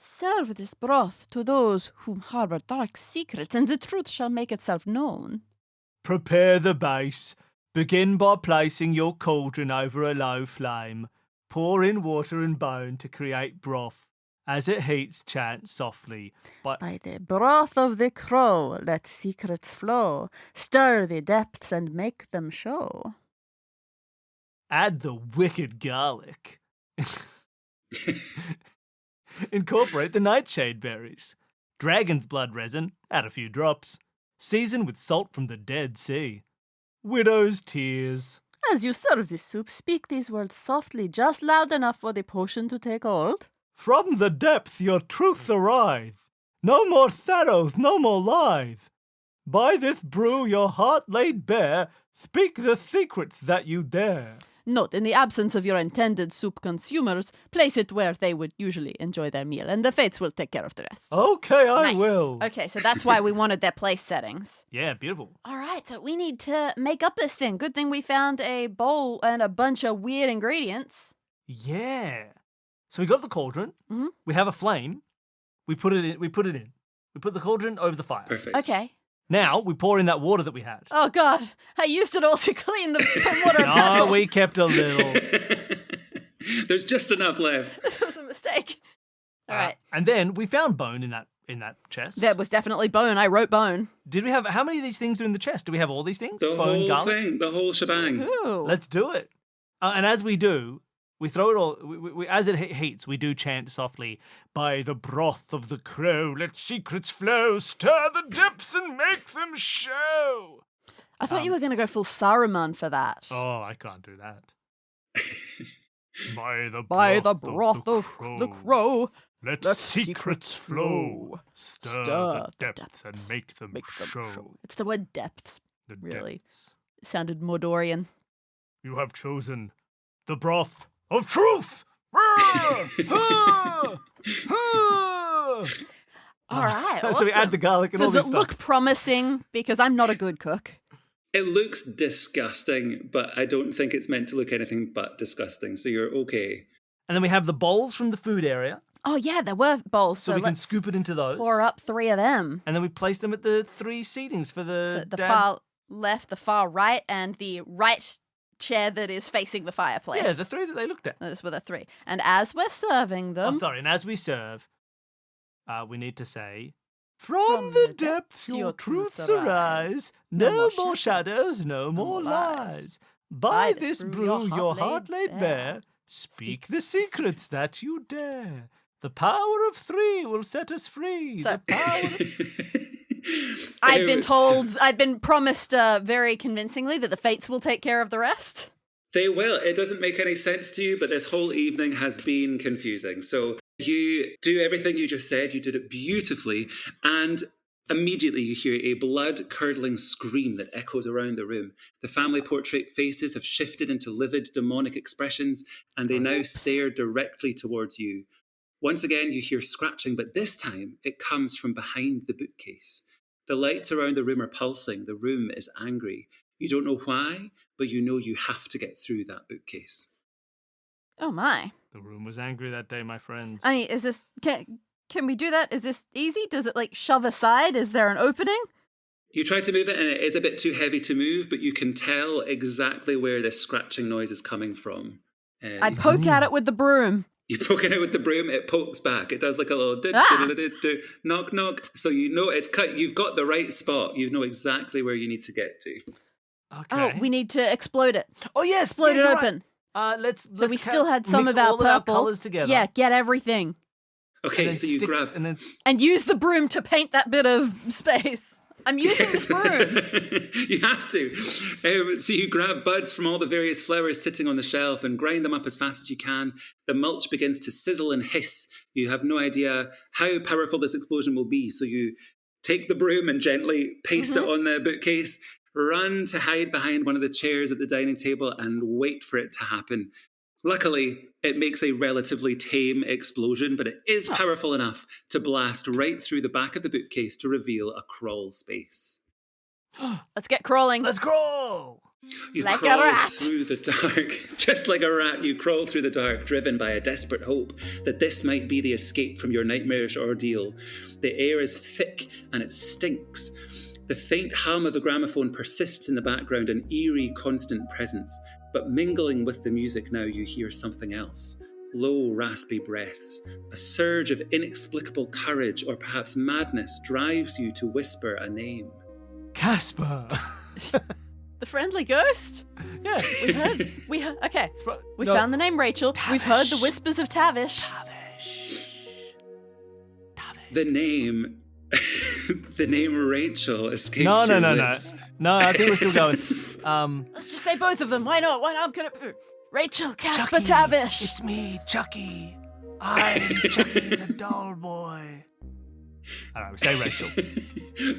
Serve this broth to those whom harbour dark secrets, and the truth shall make itself known. Prepare the base. Begin by placing your cauldron over a low flame. Pour in water and bone to create broth. As it heats, chant softly. By the broth of the crow, let secrets flow. Stir the depths and make them show. Add the wicked garlic. Incorporate the nightshade berries. Dragon's blood resin, add a few drops. Season with salt from the Dead Sea. Widow's tears. As you serve this soup, speak these words softly, just loud enough for the potion to take hold. From the depth your truth arise. No more shadows, no more lies. By this brew your heart laid bare, speak the secrets that you dare. Note, in the absence of your intended soup consumers, place it where they would usually enjoy their meal, and the fates will take care of the rest. Okay, I Nice. will. Okay, so that's why we wanted their place settings. Yeah, beautiful. All right, so we need to make up this thing. Good thing we found a bowl and a bunch of weird ingredients. Yeah. So we got the cauldron. Mhm. We have a flame. We put it in. We put the cauldron over the fire. Perfect. Okay. Now we pour in that water that we had. Oh, God. I used it all to clean the water No, vessel. we kept a little. There's just enough left. This was a mistake. All right. And then we found bone in that chest. There was definitely bone. I wrote bone. Did we have how many of these things are in the chest? Do we have all these things? The Bone, whole garlic? thing, the whole shebang. Ooh. Let's do it. And as we do, we throw it all. We as it heats, we do chant softly. By the broth of the crow, let secrets flow. Stir the depths and make them show. I thought you were going to go full Saruman for that. Oh, I can't do that. By the broth of the crow, let let secrets flow. Stir the depths and make them show. It's the word depths. The really. depths. It sounded Mordorian. You have chosen the broth of truth. Ah! All right. So we add awesome. the garlic and all Does this it stuff. look promising? Because I'm not a good cook. It looks disgusting, but I don't think it's meant to look anything but disgusting, so you're okay. And then we have the bowls from the food area, Oh, yeah, there were bowls. so So we can let's scoop it into those. pour up 3 of them. And then we place them at the 3 seatings for So the the dad. far left, the far right, and the right chair that is facing the fireplace. Yeah, the 3 that they looked at. Those were the 3. And as we're serving them... Oh, sorry. And as we serve, we need to say, From the depths your truths arise. No more shadows, no more lies. By this brew your heart laid bare. Speak the secrets that you dare. The power of 3 will set us free. So- The power of... I've been promised very convincingly that the fates will take care of the rest. They will. It doesn't make any sense to you, but this whole evening has been confusing. So you do everything you just said. You did it beautifully. And immediately you hear a blood-curdling scream that echoes around the room. The family portrait faces have shifted into livid, demonic expressions, and they now stare directly towards you. Once again, you hear scratching, but this time it comes from behind the bookcase. The lights around the room are pulsing. The room is angry. You don't know why, but you know you have to get through that bookcase. Oh my. The room was angry that day, my friends. I mean, is this... Can we do that? Is this easy? Does it, shove aside? Is there an opening? You try to move it, and it is a bit too heavy to move, but you can tell exactly where this scratching noise is coming from. I poke at it with the broom. You poke it out with the broom, it pokes back. It does like a little knock knock. So you know it's cut. You've got the right spot. You know exactly where you need to get to. Okay. Oh, we need to explode it. Oh yes, Explode yeah, it you're open. right. Let's So we still had some mix about all of our purple. colors together. Yeah, get everything. Okay, and then so you stick- grab. and then And use the broom to paint that bit of space. I'm using the broom. You have to. So you grab buds from all the various flowers sitting on the shelf and grind them up as fast as you can. The mulch begins to sizzle and hiss. You have no idea how powerful this explosion will be. So you take the broom and gently paste it on the bookcase, run to hide behind one of the chairs at the dining table and wait for it to happen. Luckily, it makes a relatively tame explosion, but it is powerful enough to blast right through the back of the bookcase to reveal a crawl space. Let's get crawling. let's crawl. You Like a crawl rat. through the dark. Just like a rat, you crawl through the dark, driven by a desperate hope that this might be the escape from your nightmarish ordeal. The air is thick and it stinks. The faint hum of the gramophone persists in the background, an eerie, constant presence. But mingling with the music now, you hear something else. Low, raspy breaths. A surge of inexplicable courage or perhaps madness drives you to whisper a name. Casper. The friendly ghost? Yeah. Okay. We No. found the name Rachel. We've heard the Tavish. whispers of Tavish. The name... the name Rachel escapes No, your no. lips. No, I think we're still going. Let's just say both of them. Why not? I'm gonna... Rachel, Casper, Chucky, Tavish. It's me, Chucky. I'm Chucky the doll boy. I don't know, say Rachel.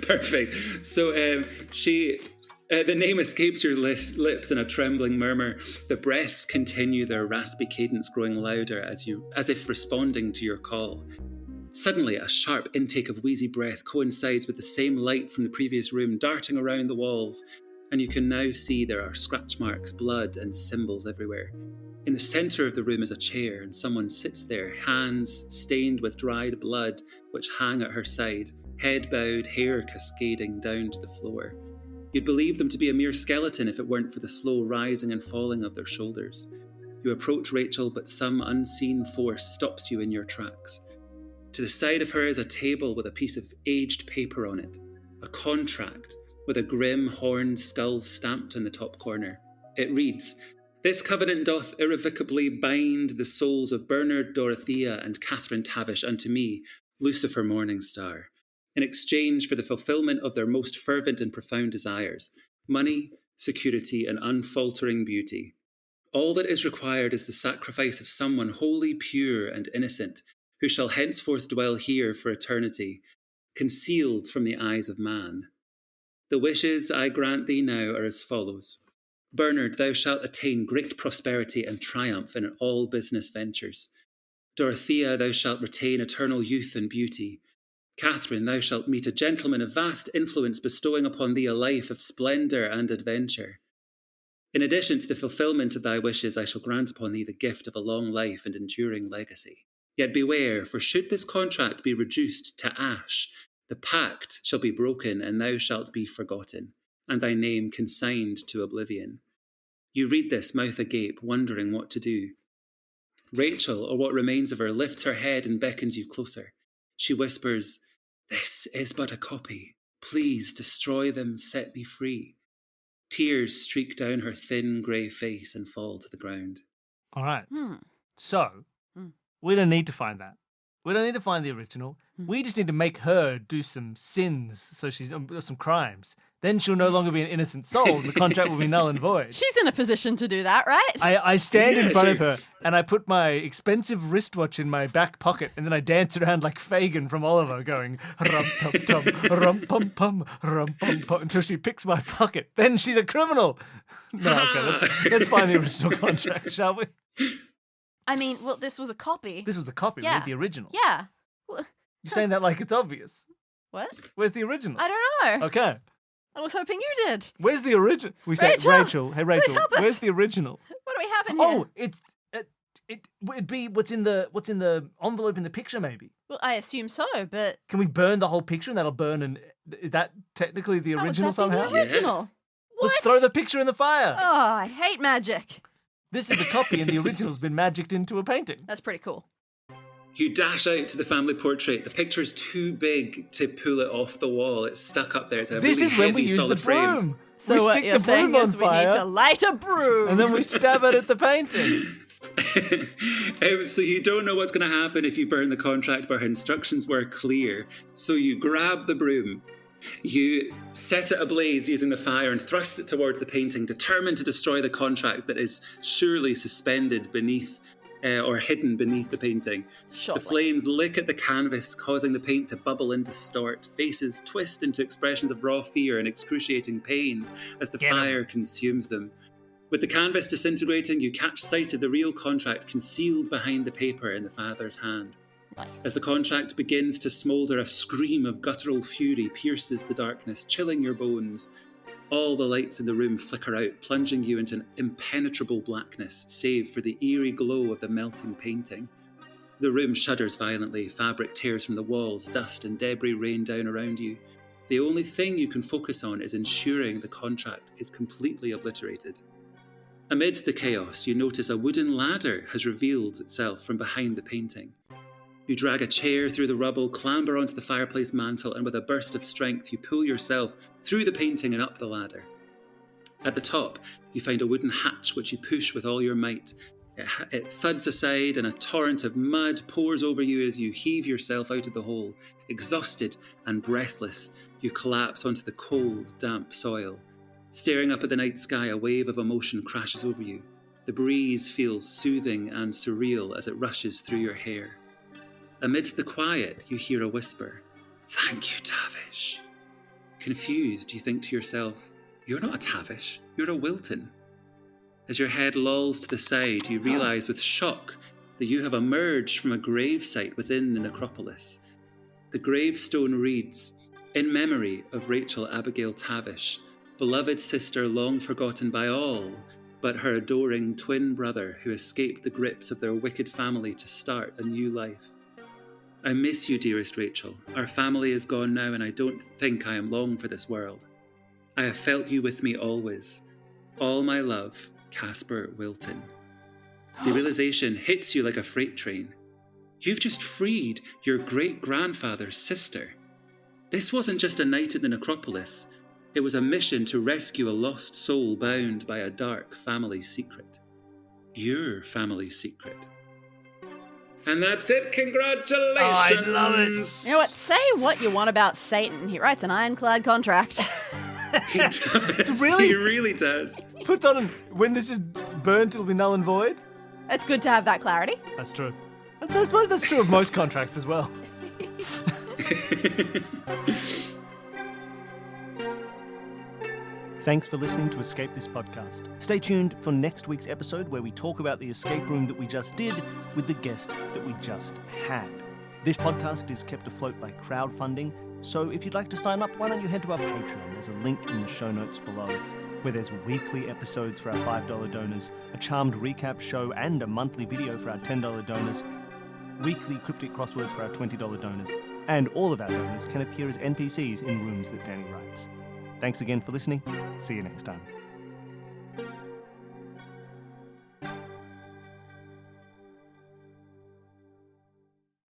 Perfect. So the name escapes your lips in a trembling murmur. The breaths continue their raspy cadence, growing louder as if responding to your call. Suddenly, a sharp intake of wheezy breath coincides with the same light from the previous room darting around the walls, and you can now see there are scratch marks, blood, and symbols everywhere. In the centre of the room is a chair, and someone sits there, hands stained with dried blood, which hang at her side, head bowed, hair cascading down to the floor. You'd believe them to be a mere skeleton if it weren't for the slow rising and falling of their shoulders. You approach Rachel, but some unseen force stops you in your tracks. To the side of her is a table with a piece of aged paper on it, a contract with a grim horned skull stamped in the top corner. It reads, "This covenant doth irrevocably bind the souls of Bernard, Dorothea, and Catherine Tavish unto me, Lucifer Morningstar, in exchange for the fulfillment of their most fervent and profound desires, money, security, and unfaltering beauty. All that is required is the sacrifice of someone wholly pure and innocent, who shall henceforth dwell here for eternity, concealed from the eyes of man. The wishes I grant thee now are as follows. Bernard, thou shalt attain great prosperity and triumph in all business ventures. Dorothea, thou shalt retain eternal youth and beauty. Catherine, thou shalt meet a gentleman of vast influence, bestowing upon thee a life of splendour and adventure. In addition to the fulfilment of thy wishes, I shall grant upon thee the gift of a long life and enduring legacy. Yet beware, for should this contract be reduced to ash, the pact shall be broken, and thou shalt be forgotten, and thy name consigned to oblivion." You read this, mouth agape, wondering what to do. Rachel, or what remains of her, lifts her head and beckons you closer. She whispers, "This is but a copy. Please destroy them, set me free." Tears streak down her thin grey face and fall to the ground. All right. So, we don't need to find that. We don't need to find the original. We just need to make her do some sins, so she's some crimes. Then she'll no longer be an innocent soul, and the contract will be null and void. She's in a position to do that, right? I stand in Yeah, front of sure. her, and I put my expensive wristwatch in my back pocket, and then I dance around like Fagin from Oliver, going rum-tum-tum, rum-pum-pum, rum-pum-pum, until she picks my pocket. Then she's a criminal. No, okay, let's find the original contract, shall we? I mean, well, this was a copy. This was a copy. We Yeah. need the original. Yeah. Well, You're saying that like it's obvious. what? Where's the original? I don't know. Okay. I was hoping you did. Where's the original? We say, Rachel, Rachel. Hey, Rachel. help us. Where's the original? What do we have in here? Oh, it'd be what's in the envelope in the picture, maybe. Well, I assume so, but Can we burn the whole picture and that'll burn? And is that technically the how would original that be somehow? the original? What? Let's throw the picture in the fire. Oh, I hate magic. This is the copy, and the original's been magicked into a painting. That's pretty cool. You dash out to the family portrait. The picture's too big to pull it off the wall. It's stuck up there. It's a This really is when heavy, we use the solid frame. broom. So We what stick you're the saying broom on is we need fire, to light a broom. and then we stab it at the painting. So you don't know what's going to happen if you burn the contract, but her instructions were clear. So you grab the broom, you set it ablaze using the fire and thrust it towards the painting, determined to destroy the contract that is surely suspended beneath or hidden beneath the painting. Shortly. The flames lick at the canvas, causing the paint to bubble and distort. Faces twist into expressions of raw fear and excruciating pain as the fire consumes them. With the canvas disintegrating, you catch sight of the real contract concealed behind the paper in the father's hand. Nice. As the contract begins to smoulder, a scream of guttural fury pierces the darkness, chilling your bones. All the lights in the room flicker out, plunging you into an impenetrable blackness, save for the eerie glow of the melting painting. The room shudders violently, fabric tears from the walls, dust and debris rain down around you. The only thing you can focus on is ensuring the contract is completely obliterated. Amidst the chaos, you notice a wooden ladder has revealed itself from behind the painting. You drag a chair through the rubble, clamber onto the fireplace mantel, and with a burst of strength, you pull yourself through the painting and up the ladder. At the top, you find a wooden hatch which you push with all your might. It thuds aside, and a torrent of mud pours over you as you heave yourself out of the hole. Exhausted and breathless, you collapse onto the cold, damp soil. Staring up at the night sky, a wave of emotion crashes over you. The breeze feels soothing and surreal as it rushes through your hair. Amidst the quiet, you hear a whisper. "Thank you, Tavish." Confused, you think to yourself, "You're not a Tavish, you're a Wilton." As your head lolls to the side, you realise with shock that you have emerged from a gravesite within the Necropolis. The gravestone reads, "In memory of Rachel Abigail Tavish, beloved sister long forgotten by all, but her adoring twin brother who escaped the grips of their wicked family to start a new life. I miss you, dearest Rachel. Our family is gone now, and I don't think I am long for this world. I have felt you with me always. All my love, Casper Wilton." The realization hits you like a freight train. You've just freed your great-grandfather's sister. This wasn't just a night at the Necropolis. It was a mission to rescue a lost soul bound by a dark family secret. Your family secret. And that's it. Congratulations. Oh, I love it. You know what? Say what you want about Satan. He writes an ironclad contract. He does. Really? He really does. Put on when this is burnt, it'll be null and void. It's good to have that clarity. That's true. I suppose that's true of most contracts as well. Thanks for listening to Escape This Podcast. Stay tuned for next week's episode where we talk about the escape room that we just did with the guest that we just had. This podcast is kept afloat by crowdfunding, so if you'd like to sign up, why don't you head to our Patreon? There's a link in the show notes below, where there's weekly episodes for our $5 donors, a charmed recap show, and a monthly video for our $10 donors, weekly cryptic crosswords for our $20 donors, and all of our donors can appear as NPCs in rooms that Dani writes. Thanks again for listening. See you next time.